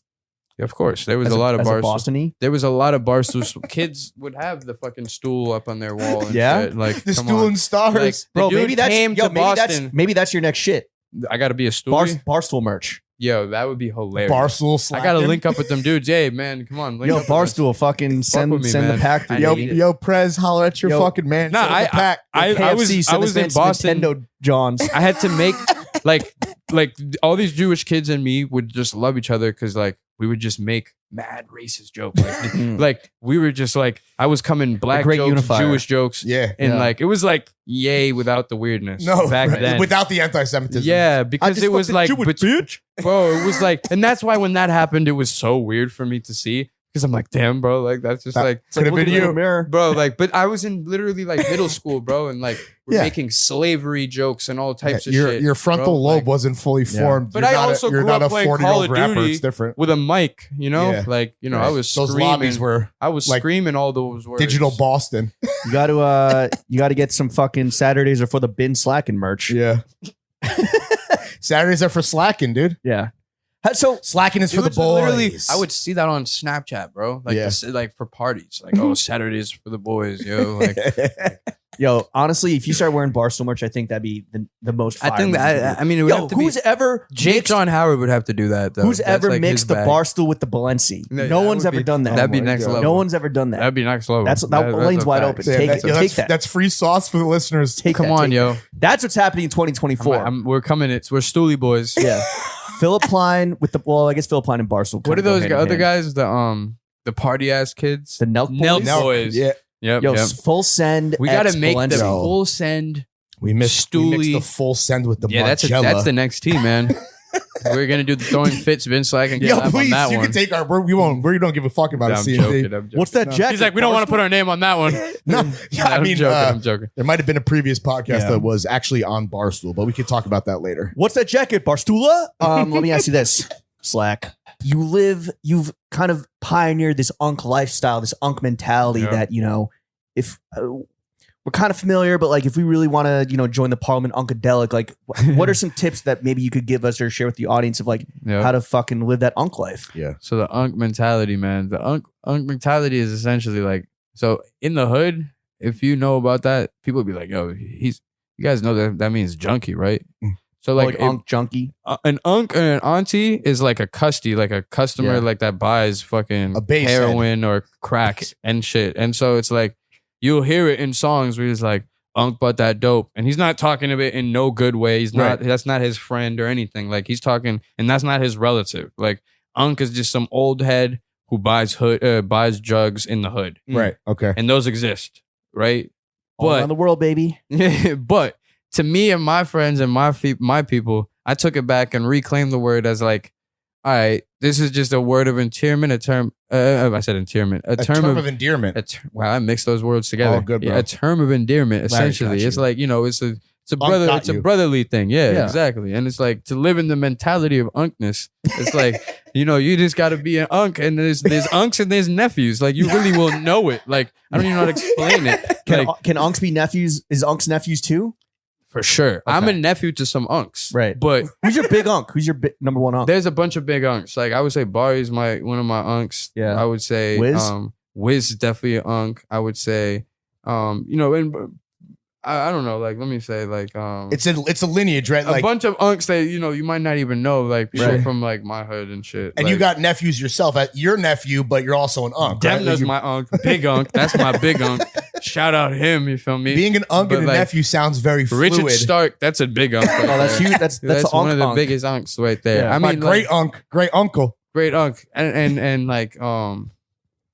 Yeah, of course. There was a lot of Barstool. Boston-y? There was a lot of Barstool. Kids would have the fucking stool up on their wall and shit. Like the stool and stars. Like, bro, maybe that's maybe that's your next shit. I gotta be a stoolie. Barstool merch. Yo, that would be hilarious. Barstool Slackin. I gotta link up with them dudes. Hey, man, come on. Link Yo, up with us. Barstool, fucking send with me, the man. pack. I Yo, need it. Yo, Prez, holler at your Yo. fucking man. Nah, Send the pack. I was in Boston. Nintendo Johns. I had to make like all these Jewish kids and me would just love each other because like we would just make mad racist jokes. Like we were just like I was coming black great jokes, unifier. Jewish jokes, Yeah. and like it was like yay without the weirdness. No, back right. then. Without the anti-Semitism. Yeah, because it was like, bitch. bro, it was like, and that's why when that happened, it was so weird for me to see because I'm like, damn, bro, like that's just like, Could have been you. bro, like, but I was in literally like middle school, bro, and like we're Yeah. making slavery jokes and all types of Your shit. your frontal bro, lobe like, wasn't fully formed. But You're I not also you're grew not up a playing 40-year-old Call of rapper. Duty It's different. with a mic, you know, Yeah. like you know, Right. I was Those screaming. lobbies were I was like screaming all those words. digital Boston. You got to get some fucking Saturdays are for the Been Slackin merch. Yeah. Saturdays are for slacking, dude. Yeah. So Slacking is It for the was literally, boys. I would see that on Snapchat, bro. Like, Yeah. like for parties, like oh Saturdays for the boys, yo. Like, yo, honestly, if you start wearing Barstool merch, I think that'd be the most. I fire think move you that could I mean, it do. would Yo, have to who's be ever Jake mixed- John Howard would have to do that. Though. Who's That's ever like his mixed the bag. Barstool with the Balenci? Yeah, No that one's would ever be- done that. That'd be Oh my next God. level. No one's ever done that. That'd be next level. That's that That's lane's a wide fact. open. Yeah, Take that- it. yo, Take that's, that. that's free sauce for the listeners. Take Come that, on, take yo. that. That's what's happening in 2024. We're coming. We're Stoolie boys. Yeah. Philip Klein with the I guess Philip Klein and Barstool. What kinda are go those hand in other hand. guys? The party ass kids. The Nelk Nelk Boys? Now- boys. Yeah. Yep. Yo, yep. full send. We got to make the Balenci. full send. We mixed the Stoolie. full send with the Yeah, that's Marcella. the next team, man. We're gonna do the throwing fits, Been Slackin. Get Yo, live on please, that you one. can take our. We don't give a fuck about I'm a CND. joking. I'm joking. What's that jacket? He's like, we don't want to put our name on that one. No, yeah, I I'm mean, joking. I'm joking. there might have been a previous podcast Yeah. that was actually on Barstool, but we could talk about that later. What's that jacket, Barstoola? Let me ask you this, Slack. You've kind of pioneered this unk lifestyle, this unk mentality Yeah. that, you know, if we're kind of familiar, but like if we really want to, you know, join the Parliament Unkadelic, like what are some tips that maybe you could give us or share with the audience of like Yeah. how to fucking live that unk life? Yeah. So the unk mentality, man. The unk mentality is essentially like, so in the hood, if you know about that, people would be like, yo, you guys know that means junkie, right? So Like, like, unk junkie. an unk and an auntie is like a custy, like a customer Yeah. like that buys fucking A base heroin or crack and shit. And so it's like, you'll hear it in songs where he's like, unk but that dope. And he's not talking of it in no good way. He's not, that's not his friend or anything. Like he's talking, and that's not his relative. Like unk is just some old head who buys drugs in the hood. Right. Okay. And those exist, right? All But around the world, baby. but to me and my friends and my people, I took it back and reclaimed the word as like, all right, this is just a word of endearment, a term. I said endearment, A term of endearment. Wow, I mixed those words together. Oh, good, bro. Yeah, a term of endearment. Glad I Essentially, got it's you. like, you know, it's a got you. brotherly thing. Yeah, Yeah. exactly. And it's like to live in the mentality of unkness. It's like, you know, you just got to be an unk, and there's unks and there's nephews. Like you really will know it. Like I don't even know how to explain it. Can unks be nephews? Is unks nephews too? For sure, I'm a nephew to some unks. Right. But Who's your big unk? Who's your number one unk? there's a bunch of big unks. Like I would say Barry's one of my unks. Yeah. I would say Wiz? Wiz is definitely an unk. I would say you know, and I don't know, like let me say like It's a lineage, right? a Like, bunch of unks that, you know, you might not even know, like people Right. from like my hood and shit. and like, you got nephews yourself. Your nephew, but you're also an unk. Right? Demna's Like, my unk, big unk. That's my big unk. Shout out him, you feel me? being an unk But and a like, nephew sounds very fluid. Richard Stark, that's a big unk. Right Oh, that's there. huge. That's That's an one unk of the unk. biggest unks right there. Yeah. I My mean, great great uncle. great unk, and like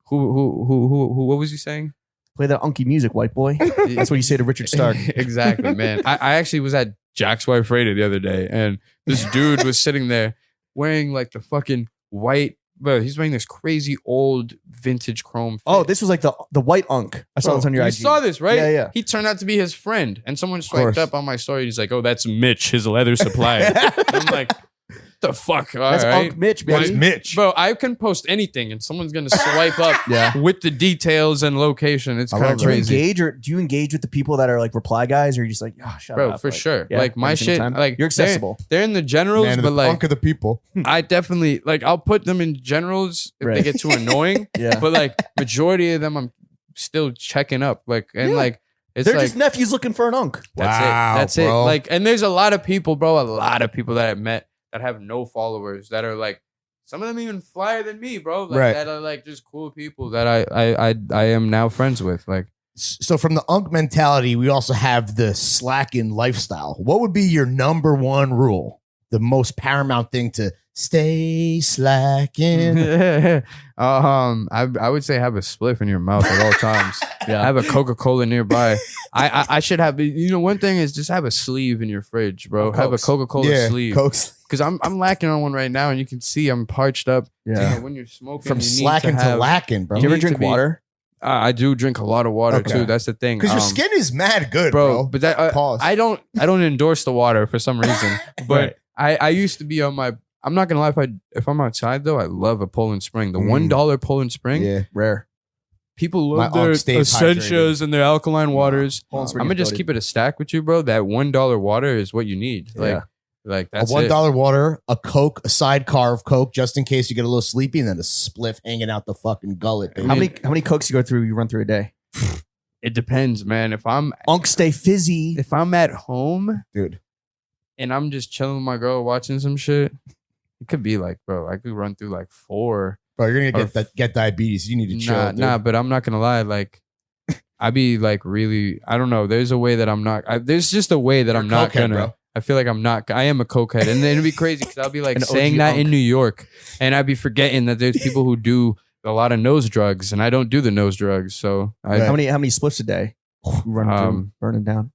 who what was he saying? Play that unky music, white boy. That's what you say to Richard Stark. Exactly, man. I actually was at Jack's Wife Radio the other day, and this dude was sitting there wearing like the fucking white. Bro, he's wearing this crazy old vintage chrome. Oh, fit. this was like the white unk. I saw Bro, this on your you IG. saw this, right? Yeah, yeah. He turned out to be his friend, and someone course. swiped up on my story. He's like, "Oh, that's Mitch, his leather supplier." I'm like, "The fuck?" All That's right. Unk Mitch, That's baby. Mitch. Bro, I can post anything, and someone's gonna swipe up Yeah. with the details and location. It's I kind love of that. Do you crazy. engage or do you engage with the people that are like reply guys, or are you just like, oh, shut Bro, up? for Like, sure. yeah, Like my every single shit, time? like You're accessible. They're in the generals, Man, but the like unk of the people. I definitely like I'll put them in generals if they Right. get too annoying. Yeah. But like majority of them, I'm still checking up. Like and Yeah. like It's They're like, just nephews looking for an unk. That's it. bro. Like, and there's a lot of people, bro. A lot of people that I've met that have no followers that are like, some of them even flyer than me, bro. Like Right. that are like just cool people that I am now friends with. Like, So from the unk mentality, we also have the slacking lifestyle. What would be your number one rule? The most paramount thing to stay slacking. I would say have a spliff in your mouth at all times. Have a Coca-Cola nearby. I should have, one thing is just have a sleeve in your fridge, bro. Have a Coca-Cola sleeve. Because I'm lacking on one right now, and you can see I'm parched up. Yeah. When you're smoking, From you need slacking to have, lacking, bro. Do you ever need to drink be- water? I do drink a lot of water Okay. too. That's the thing. Because your skin is mad good, bro. But that Pause. I don't endorse the water for some reason. But I used to be on my. I'm not gonna lie. If I'm outside though, I love a Poland Spring. The $1 Poland Spring. Yeah. Rare. People My love their unk stays Essentials and their alkaline waters. Poland I'm Spring gonna is just goated. keep it a stack with you, bro. That $1 water is what you need. Like A that's $1 it. water, a Coke, a sidecar of Coke, just in case you get a little sleepy, and then a spliff hanging out the fucking gullet. Baby. How many cokes you run through a day? It depends, man. If I'm Unk stay fizzy. at home, Dude. and I'm just chilling with my girl watching some shit, it could be like, bro, I could run through like 4. Bro, you're gonna Or- get diabetes. You need to chill. Nah, dude. but I'm not gonna lie. Like, I be like really. I don't know. There's a way that I'm not. There's just a way that You're I'm a not cokehead, gonna. bro. I feel like I'm not. I am a cokehead, and then it'd be crazy because I'll be like An saying OG that unk. in New York, and I'd be forgetting that there's people who do a lot of nose drugs, and I don't do the nose drugs. So I Right. How many spliffs a day? Running through, burning down.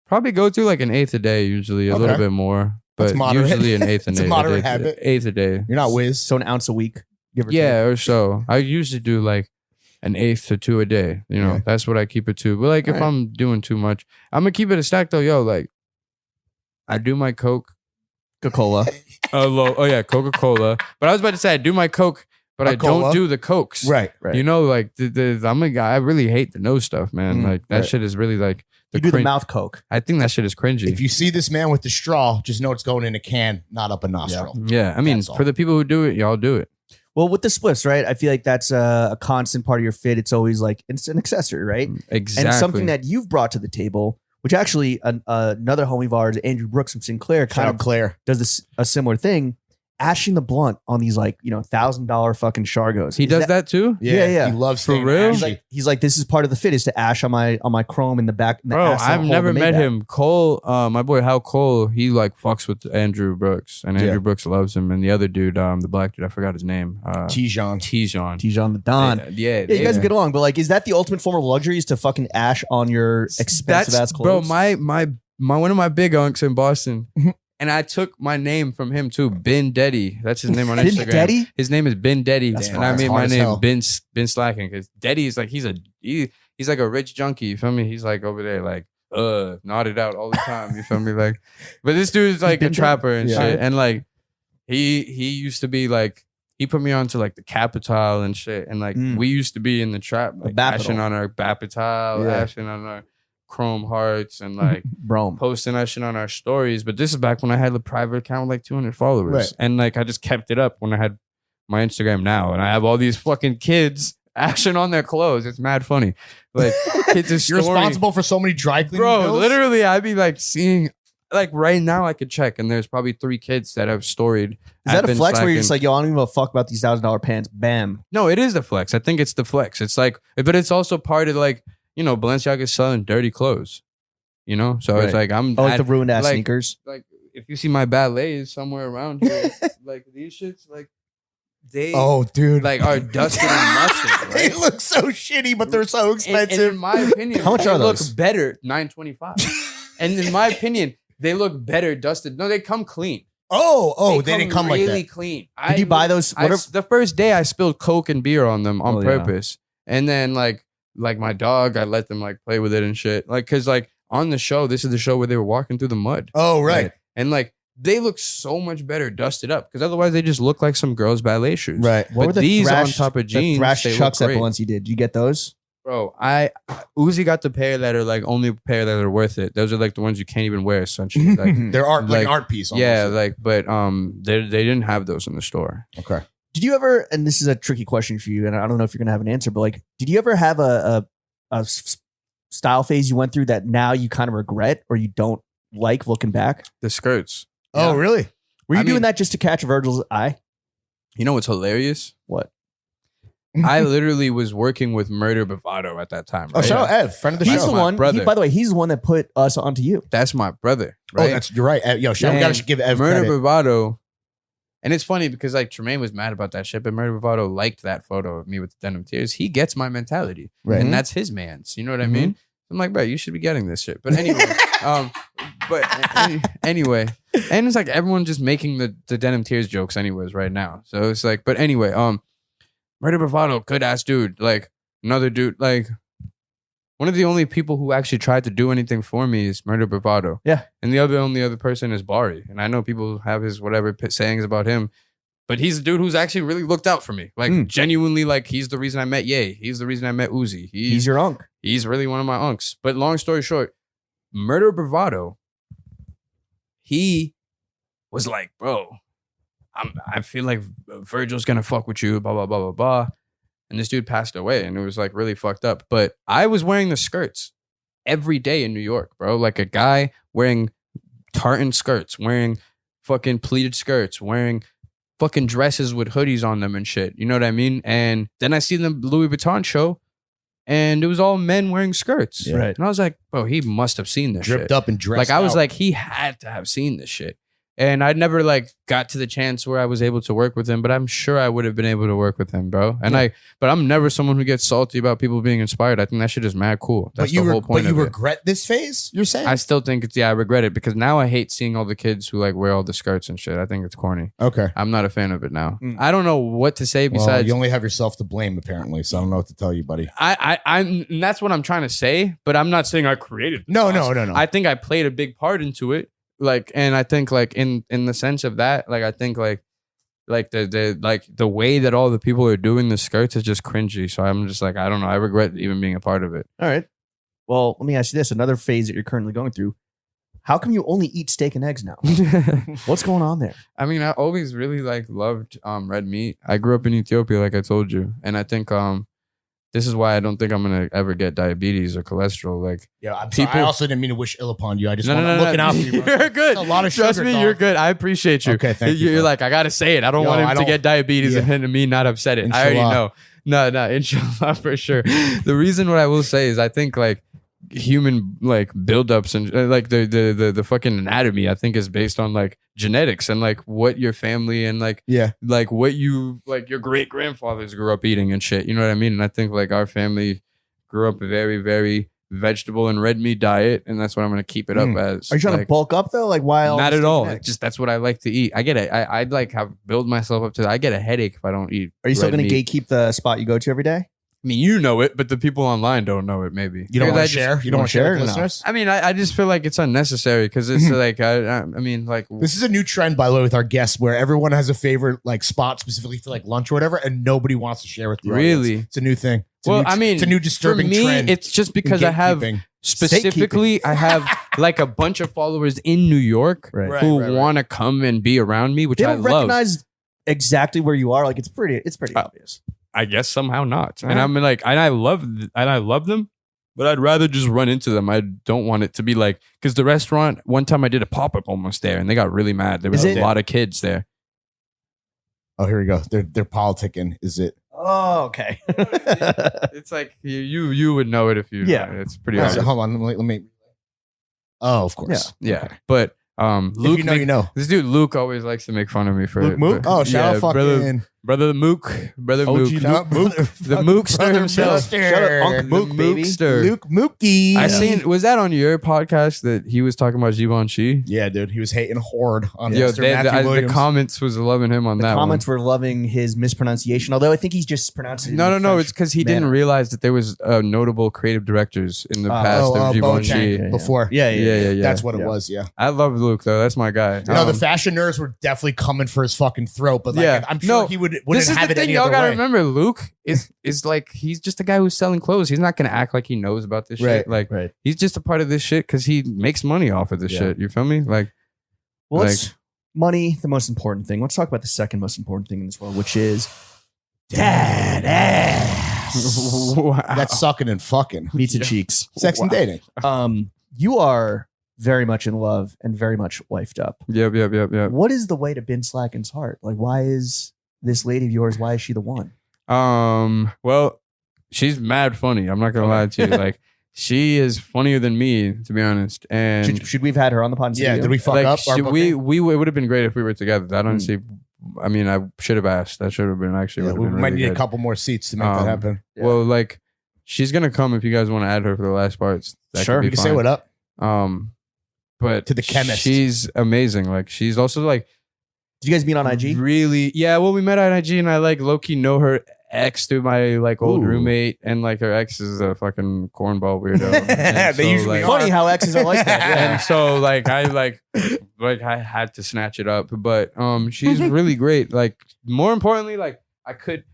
probably go through like an eighth a day, usually a Okay. little bit more, That's but moderate. usually an eighth It's a moderate habit. Eighth a day. You're not whiz. So an ounce a week. Give or take. Yeah, or so. I usually do like an eighth to 2 a day. Yeah. That's what I keep it to. But like if Alright. I'm doing too much, I'm gonna keep it a stack though. Yo, like I do my Coke. Coca-Cola. Coca-Cola. But I was about to say I do my Coke, but I Coca-Cola? don't do the Cokes. Right. You know, like I'm a guy. I really hate the nose stuff, man. Like that right. shit is really like You do the cringe- mouth coke. I think that shit is cringy. If you see this man with the straw, just know it's going in a can, not up a nostril. yeah, I mean, That's all. for the people who do it, y'all do it. Well, with the spliffs, right? I feel like that's a constant part of your fit. It's always like it's an accessory, right? Exactly. And something that you've brought to the table, which actually another homie of ours, Andrew Brooks from Sinclair, Shout kind out of Claire. does this a similar thing, ashing the blunt on these like $1,000 fucking Shargos. he Is does that too. Yeah. He loves For staying real? ashy. He's like, this is part of the fit is to ash on my chrome in the back. in the Bro, asshole I've hole never of the met Maybach. him. Cole, my boy Hal Cole, he like fucks with Andrew Brooks, and Andrew Yeah. Brooks loves him. And the other dude, the black dude, I forgot his name. Tijon. Tijon. Tijon the Don. Yeah, Yeah, you guys get along, but like, is that the ultimate form of luxury? Is to fucking ash on your expensive ass clothes? Bro, my one of my big unks in Boston, Mhm. and I took my name from him too. Ben Deddy. That's his name on Ben Instagram. Deddy? His name is Ben Deddy, That's and fine. I That's made hard my as name hell. Ben Slackin because Deddy is like he's like a rich junkie. You feel me? He's like over there like nodded out all the time. You feel me? Like, but this dude is like a Ben trapper and Yeah. shit, and like he used to be like. He put me on to like the Capital and shit. And like we used to be in the trap, like Bapital. ashing on our Bapital, Yeah. ashing on our Chrome Hearts and like Bro. posting that shit on our stories. But this is back when I had a private account with like 200 followers. Right. And like I just kept it up when I had my Instagram now. And I have all these fucking kids ashing on their clothes. It's mad funny. Like kids are You're responsible for so many dry cleaning Bro, bills? literally I'd be like seeing like right now I could check and there's probably 3 kids that have storied. Is that a Been flex where you're just Slackin'. like, yo, I don't even give a fuck about these $1,000 pants? Bam. No, it is the flex. I think it's the flex. It's like, but it's also part of like, Balenciaga's selling dirty clothes, So it's Right. like I'm Oh, like the ruined ass like- sneakers. like if you see my ballets somewhere around here, like these shits, like they Oh, dude. like are dusted and musted, They right? look so shitty, but they're so And expensive. in my opinion, How much they are look those? better, $9.25. And in my opinion, they look better dusted. No, they come clean. They didn't come like really that. clean. Did you buy those? The first day I spilled Coke and beer on them on Oh, yeah. purpose. And then like my dog, I let them like play with it and shit. Like, cause like on the show, this is the show where they were walking through the mud. Oh, right. And like they look so much better dusted up. Cause otherwise they just look like some girl's ballet shoes. Right. What were But the these thrash, on top of jeans, the thrash they look chucks that great. Balenci did? Did you get those? Bro, Uzi got the pair that are like only pair that are worth it. Those are like the ones you can't even wear essentially. Like, They're art, like Like, an art piece. Almost. yeah, like, but they didn't have those in the store. Okay. Did you ever, and this is a tricky question for you, and I don't know if you're going to have an answer, but like, did you ever have a style phase you went through that now you kind of regret or you don't like looking back? The skirts. Oh, really? Were you I doing mean- that just to catch Virgil's eye? You know what's hilarious? What? I literally was working with Murder Bravado at that time. Oh, Right? shout out Ev, friend of the He's show. the my one. brother. By the way, he's the one that put us onto you. That's my brother. Oh, Right? you're right. Yo, shout, we And gotta give Ev Murder credit. Bravado. And it's funny because like Tremaine was mad about that shit, but Murder Bravado liked that photo of me with the denim tears. He gets my mentality, Right. and that's his man's. You know what I mean? I'm like, bro, you should be getting this shit. But anyway, anyway, and it's like everyone just making the denim tears jokes anyways right now. So it's like, but anyway, Murder Bravado, good ass dude, like another dude, like one of the only people who actually tried to do anything for me is Murder Bravado. Yeah. And the only other person is Bari. And I know people have his whatever sayings about him, but he's a dude who's actually really looked out for me. Like genuinely, like he's the reason I met Ye. He's the reason I met Uzi. He's your unk. He's really one of my unks. But long story short, Murder Bravado, he was like, bro, I feel like Virgil's gonna fuck with you, blah, blah, blah, blah, blah. And this dude passed away and it was like really fucked up. But I was wearing the skirts every day in New York, bro. Like a guy wearing tartan skirts, wearing fucking pleated skirts, wearing fucking dresses with hoodies on them and shit. You know what I mean? And then I see the Louis Vuitton show and it was all men wearing skirts. Yeah. Right. And I was like, bro, he must have seen this Dripped shit. up and dressed Like I was out. like, he had to have seen this shit. And I never like got to the chance where I was able to work with him, but I'm sure I would have been able to work with him, bro. And but I'm never someone who gets salty about people being inspired. I think that shit is mad cool. That's but you the whole point but you of it. regret this phase, you're saying? I still think it's, I regret it because now I hate seeing all the kids who like wear all the skirts and shit. I think it's corny. Okay. I'm not a fan of it now. I don't know what to say Well, besides you only have yourself to blame, apparently. So I don't know what to tell you, buddy. and that's what I'm trying to say, but I'm not saying I created this No. I think I played a big part into it. Like, and I think like in the sense of that, like I think like the way that all the people are doing the skirts is just cringy. So I'm just like, I don't know. I regret even being a part of it. All right. Well, let me ask you this. Another phase that you're currently going through. How come you only eat steak and eggs now? What's going on there? I mean, I always really like loved red meat. I grew up in Ethiopia, like I told you, and I think this is why I don't think I'm gonna ever get diabetes or cholesterol. Like, Yeah, I'm sorry. I People- also didn't mean to wish ill upon you. I just no, want no, to no, looking no. out for you. Bro. You're good. It's a lot of Trust sugar, me, dog. you're good. I appreciate you. Okay, thank you, You're bro. like, I gotta say it. I don't Yo, want I him to don't- get diabetes Yeah. and me not upset it. I already Inshallah. know. No, inshallah for sure. The reason what I will say is I think like human like buildups and like the fucking anatomy I think is based on like genetics and like what your family and like what you like your great grandfathers grew up eating and shit. You know what I mean? And I think like our family grew up a very, very vegetable and red meat diet, and that's what I'm gonna keep it up as. Are you trying to Like, bulk up though? Like why? not at all. It's just that's what I like to eat. I get it. I'd like have build myself up to that. I get a headache if I don't eat. Are you still red going to meat. gatekeep the spot you go to every day? I mean, you know it, but the people online don't know it. Maybe You don't Because want I to just- share? You don't want to share with No. listeners? I mean, I just feel like it's unnecessary because it's like I mean, like This is a new trend, by the way, with our guests, where everyone has a favorite like spot specifically for like lunch or whatever, and nobody wants to share with the audience. Really? It's a new thing. It's a well, new I mean, it's a new disturbing for me, trend. it's just in because I have gatekeeping. specifically I have like a bunch of followers in New York Right. who Right. want to come and be around me, which They I don't love. recognize exactly where you are. Like it's pretty obvious. I guess somehow not. And I'm like, and I love them, but I'd rather just run into them. I don't want it to be like, because the restaurant, one time I did a pop-up almost there and they got really mad. There was Is a it- lot of kids there. Oh, here we go. They're politicking. Is it? Oh, okay. It's like, you would know it if you, Yeah. it's pretty Oh, obvious. hold on. Let me. Oh, of course. Yeah. Okay. But If Luke, you know, you know. this dude Luke always likes to make fun of me for Luke it. Mook? but- Oh, shout out fucking brother Mook, brother OG Mook. Luke. Shout out The Mookster himself. Shout out Uncle The Mook, baby. Mookster. Luke Mookie. I seen, was that on your podcast that he was talking about Givenchy? Yeah, dude. He was hating hard on Yo, Mr. Matthew the Williams. comments was loving him on The that comments one. were loving his mispronunciation, although I think he's just pronounced it. No, in no, French it's because he didn't manner. realize that there was notable creative directors in the past of Givenchy. Boateng before. Yeah. That's what it Yeah. was. Yeah. I love Luke though. That's my guy. You know, the fashion nerds were definitely coming for his fucking throat, but like, Yeah. I'm sure No, he wouldn't this is have the it thing any y'all other gotta way. remember. Luke is like he's just a guy who's selling clothes. He's not gonna act like he knows about this Right, shit. Like right. he's just a part of this shit because he makes money off of this Yeah. shit. You feel me? Like Well, like- it's money, the most important thing. Let's talk about the second most important thing in this world, which is dad ass. Yes. Wow. That's sucking and fucking. Meats and cheeks. Sex and dating. You are very much in love and very much wifed up. Yep. What is the way to Been Slackin's heart? Like, why is this lady of yours? Why is she the one? Well, she's mad funny. I'm not gonna lie to you. Like, she is funnier than me, to be honest. And Should we have had her on the podcast? Yeah, did we fuck like, up? Our we booking? it would have been great if we were together. That honestly, I mean, I should have asked. That should have been actually. Yeah, would we have been might really need good. a couple more seats to make that happen. Yeah. Well, like, she's gonna come if you guys want to add her for the last parts. That Sure. could be You can say fine. what up. But To the chemist. she's amazing. Like, she's also like Did you guys meet on IG? really, yeah. Well, we met on IG, and I like low key know her ex through my like old Ooh. roommate, and like her ex is a fucking cornball weirdo. And They usually like, are. Funny how exes are like that. Yeah. and so like I had to snatch it up, but she's really great. Like, more importantly, like,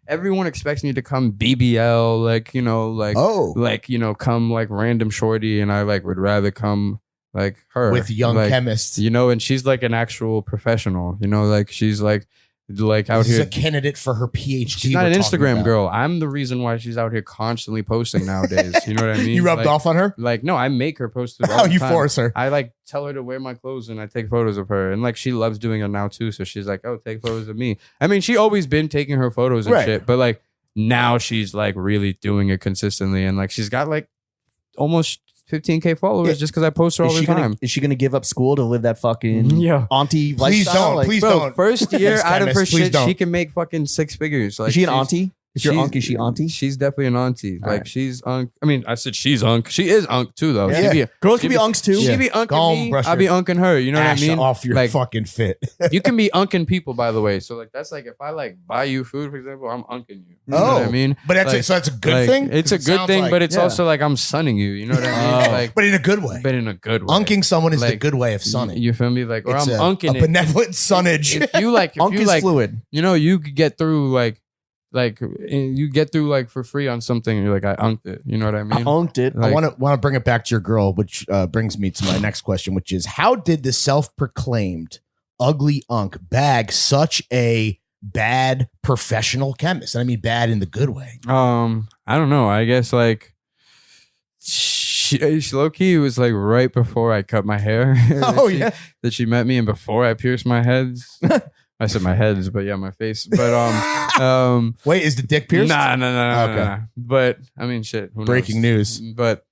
everyone expects me to come BBL, like, you know, like Oh, like, you know, come like random shorty, and I like would rather come like her with young like, chemists. you know, and she's like an actual professional, you know, like she's like out This is here. a candidate for her PhD. She's not we're an talking Instagram about. girl. I'm the reason why she's out here constantly posting nowadays. You know what I mean? You rubbed Like- off on her? Like, no, I make her post it all Oh, the you time. force her. I like tell her to wear my clothes, and I take photos of her, and like she loves doing it now too. So she's like, "Oh, take photos of me." I mean, she always been taking her photos and Right. shit, but like now she's like really doing it consistently, and like she's got like almost 15K followers Yeah. just because I post her all the time. Is she gonna give up school to live that fucking Yeah. auntie Please lifestyle? don't. Like, Please Bro, don't. first year Yes, out of her chemist, please shit, don't. she can make fucking 6 figures. Like, is she an she's- auntie? Is your she's- uncle? Is she auntie? She's definitely an auntie. All Like, right. she's unk. I mean, I said she's unk. She is unk too, though. Yeah. Girls she can be unks too. She Yeah. be Go unking home, me. brush I be your unking her. You know Ash what I mean? off your Like, fucking fit. you can be unking people, by the way. So like, that's like, if I like buy you food, for example, I'm unking you. You know what I Oh. mean? But that's Like- so that's a good Like, thing. It's a 'Cause it good sounds thing, like- but it's Yeah. also like I'm sunning you. You know what I mean? Oh. Like, but in a good way. but in a good way. Unking someone is the Like, good way of sunning. You feel me? Like, or It's I'm a unking it. benevolent sunnage. If you like, if Unk you is like, fluid. you know, you could get through like you get through like for free on something, and you're like, I unked it. You know what I mean? Unked it. I Like- want to bring it back to your girl, which brings me to my next question, which is how did the self-proclaimed ugly unk bag such a bad professional chemist? And I mean bad in the good way. I don't know. I guess like she low key was like right before I cut my hair. Oh, that she- yeah. that she met me, and before I pierced my heads. I said my heads, but yeah, my face. But Wait, is the dick pierced? nah. Okay. Nah. But I mean, shit. Who Breaking knows? news. But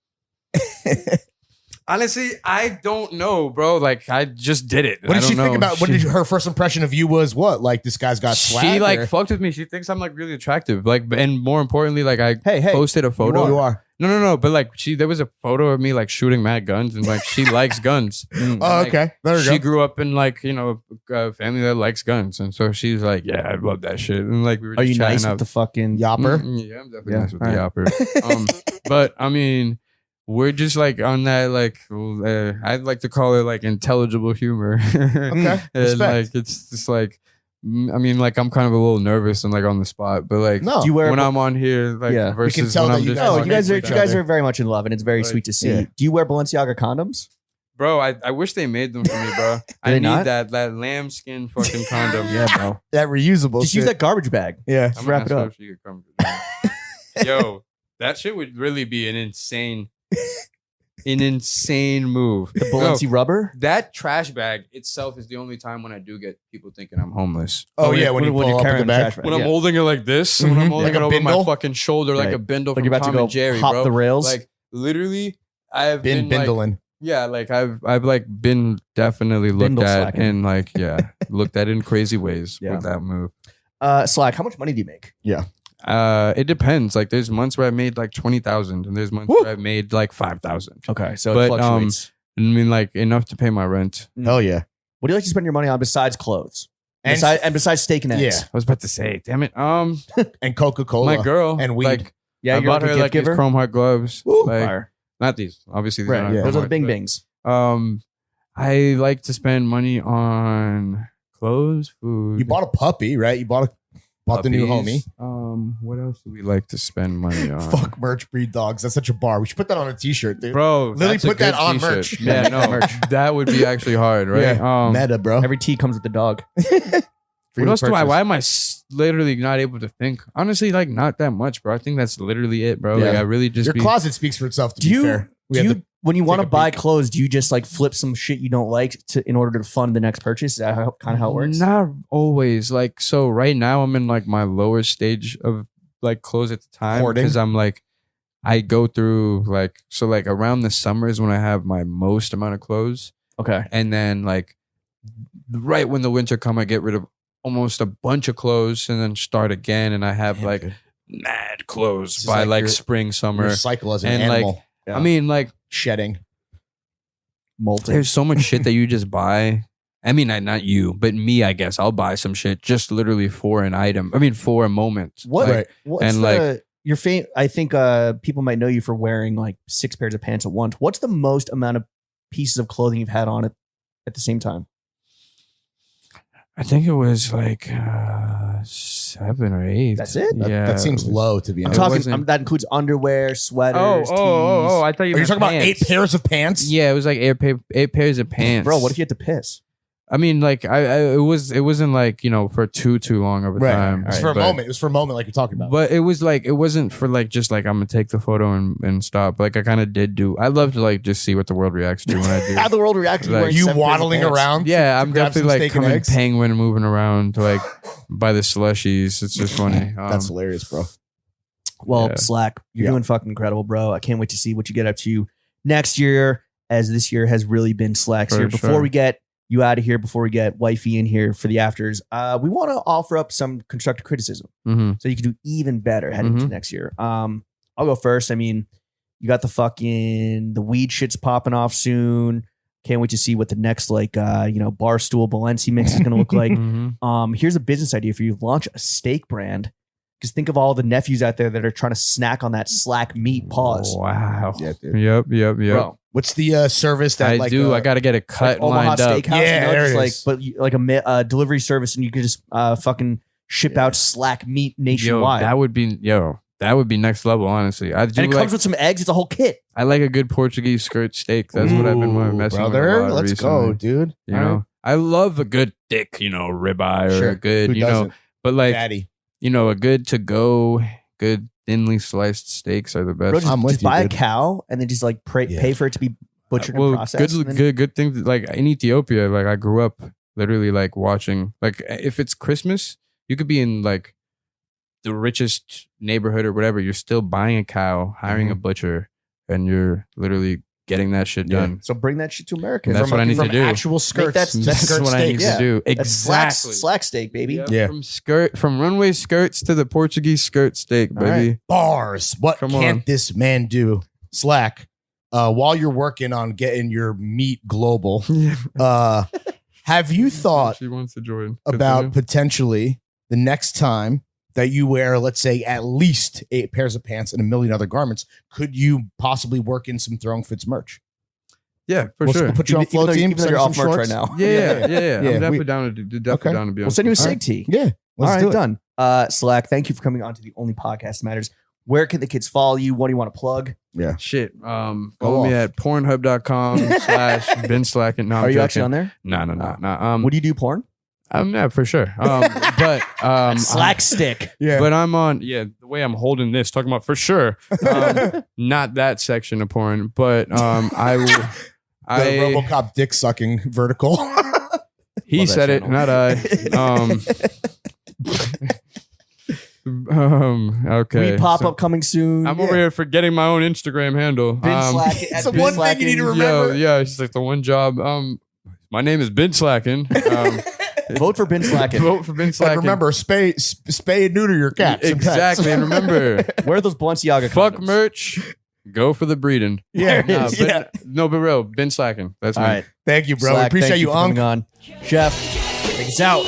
honestly, I don't know, bro. Like, I just did it. What did I she don't think know. about? What did her first impression of you was? What, like this guy's got swag? She like or- fucked with me. She thinks I'm like really attractive. Like, and more importantly, like I Hey, posted a photo. You are. No. But like there was a photo of me like shooting mad guns, and like she likes guns. Mm. Oh, Like, okay. There we She go. grew up in like, you know, a family that likes guns, and so she's like, yeah, I love that shit. And like we were Are just you chatting nice up. with the fucking Yopper. Yeah, I'm definitely Yeah, nice with the alright. yopper. But I mean, we're just like on that like I'd like to call it like intelligible humor. Okay. And Respect. like it's just like I mean, like I'm kind of a little nervous and like on the spot, but like No. Do you wear when I'm on here, like Yeah. We can versus tell when that I'm you just guys No, are you guys are nice you with each guys other. are very much in love, and it's very Like, sweet to see. yeah. Do you wear Balenciaga condoms? bro. I wish they made them for me, bro. I they need not? that lambskin fucking condom. bro. That reusable. Just use shit. that garbage bag. Yeah. Just wrap it up. Yo, that shit would really be an insane move. The Balenci rubber. That trash bag itself is the only time when I do get people thinking I'm homeless. Oh yeah, when you pull you're up in carrying the the bag. trash bag. When I'm Yeah. holding it like this, when I'm Mhm. holding Like it a over my bindle? fucking shoulder like Right. a bindle Like from you're about to Tom go and Jerry, hop bro. the rails. Like literally, I've Been been like, bindling. yeah, like I've like been definitely looked Bindle at slacking. in like looked at in crazy ways Yeah. with that move. Slack. How much money do you make? It depends. Like there's months where I made like 20,000, and there's months Woo! where I made like 5,000. Okay, so But, it fluctuates. I mean, like enough to pay my rent. Hell yeah. What do you like to spend your money on besides clothes? And- And besides steak and eggs? Yeah. I was about to say, damn it. And Coca-Cola. My girl and weed. Like, Yeah, I you're bought like her a like gift these giver. Chrome Heart gloves. Woo! Like, Fire. not these. Obviously, these Right, aren't yeah. Chrome Those are the Heart, Bing but, Bings. I like to spend money on clothes, food. You bought a puppy, right? You bought the new homie. puppies. What else do we like to spend money on? Fuck merch breed dogs. That's such a bar. We should put that on a t-shirt, dude. Bro, Lily, that's a put that good on t-shirt. merch. Yeah, no, Merch. that would be actually hard, right? Yeah. Meta, bro. Every tea comes with the dog. For What your else do I? purchase. Why am I literally not able to think? Honestly, like not that much, bro. I think that's literally it, bro. Like Yeah. I really just Your be, closet speaks for itself. To Do be you fair, We do had you the- when you want to take a buy peek. clothes, do you just like flip some shit you don't like in order to fund the next purchase? Is that kind of how it works? Not always. Like so, right now I'm in like my lower stage of like clothes at the time Hoarding? because I'm like I go through like so like around the summer is when I have my most amount of clothes, Okay. and then like right when the winter come, I get rid of almost a bunch of clothes and then start again, and I have Damn, like dude. mad clothes This is by like like your- spring, Your summer. cycle as an and, like, animal Yeah. I mean, like shedding. Molten. there's so much shit that you just buy. I mean, not you, but me. I guess I'll buy some shit just literally for an item. I mean, for a moment. What? Like, Right. What's and, the your I think people might know you for wearing like 6 pairs of pants at once. What's the most amount of pieces of clothing you've had on it at the same time? I think it was like 7 or 8. That's it? That seems it was- low, to be I'm honest. talking. wasn't- That includes underwear, sweaters. Oh! I thought you Are you meant talking about pants. 8 pairs of pants? Yeah, it was like 8 pairs of tees. pants, Bro, what if you had to piss? I mean, like it wasn't like for too long of a Right. time. It was for a but- moment. It was for a moment, like you're talking about. But it was like it wasn't for like just like I'm gonna take the photo and stop. Like I kind of did do. I love to like just see what the world reacts to when I do. How the world reacts to Like, wearing you 7 pairs of waddling pants. around? Yeah, to I'm grab some definitely like steak and coming eggs? penguin moving around to like by the slushies. It's just funny. That's hilarious, bro. Well, Yeah. Slack, you're Yeah. doing fucking incredible, bro. I can't wait to see what you get up to next year, as this year has really been Slack's For year. Before sure. we get you out of here, before we get wifey in here for the afters, we want to offer up some constructive criticism hmm so you can do even better heading into Mhm. next year. I'll go first. I mean, you got the weed shit's popping off soon. Can't wait to see what the next Barstool Balenci mix is going to look like. Here's a business idea for you. Launch a steak brand. Because think of all the nephews out there that are trying to snack on that Slack meat. Pause. Wow. Yeah, dude. Yep. Bro, What's the service that I do. I got to get it like cut Omaha lined up. Steakhouse, Yeah, there it is. like a delivery service, and you could just fucking ship out Slack meat nationwide. That would be next level. Honestly, I do and it like comes with some eggs. It's a whole kit. I like a good Portuguese skirt steak. That's what I've been Ooh, messing brother. with a lot Let's recently. go, dude. You know, I love a good thick, ribeye or Sure. a good, Who doesn't? but like, Daddy. a good to go, good thinly sliced steaks are the best. Bro, just, I'm with just you, buy a dude. cow and then just like Yeah. pay for it to be butchered and processed. and then- good things. Like in Ethiopia, like I grew up literally like watching. Like if it's Christmas, you could be in like the richest neighborhood or whatever. You're still buying a cow, hiring a butcher, and you're literally getting that shit Yeah. done. So bring that shit to America. That's what I need to from do. Actual skirts. that- to That's skirt what I need steaks. to do. That's Exactly. Slack steak, baby. Yep. Yeah. From runway skirts to the Portuguese skirt steak, All right. baby. Bars. What Come can't on. this man do? Slack. While you're working on getting your meat global, have you thought She wants to join. about Continue. potentially the next time that you wear, let's say, at least 8 pairs of pants and a million other garments, could you possibly work in some Throwing Fits merch? Yeah, for We'll sure. put you on flow team. Even though send you're you off some merch right shorts. now. Yeah. I'm Yeah, definitely we- down to definitely Okay. down to be on. We'll send you a All sig right. tee. Yeah. All Let's right, do it. done. Slack, thank you for coming on to the only podcast that matters. Where can the kids follow you? What do you want to plug? Shit. Follow Go me off. at pornhub.com/Been Slackin. No, Are you actually on there? No. What do you do, porn? Yeah, for sure. But Slack stick. Yeah. But I'm on. Yeah, the way I'm holding this, talking about for sure. Not that section of porn, but I will. The I RoboCop dick sucking vertical. he Love that said it, channel. not I. Okay. Weed pop so up coming soon. I'm over here forgetting my own Instagram handle. Been slacking. it's the one thing you need to remember. Yeah, it's like the one job. My name is Been Slackin. Vote for Been Slackin. Vote for Been And Slackin. remember, spay and neuter your cats. and pets. Exactly, and remember, Where are those Balenciaga fuck condoms? merch. Go for the breeding. Yeah. There it No, is. but, no, but real, Been Slackin. That's All me. right. Thank you, bro. Slack, We appreciate thank you, for Unc. coming on. Chef, take us out.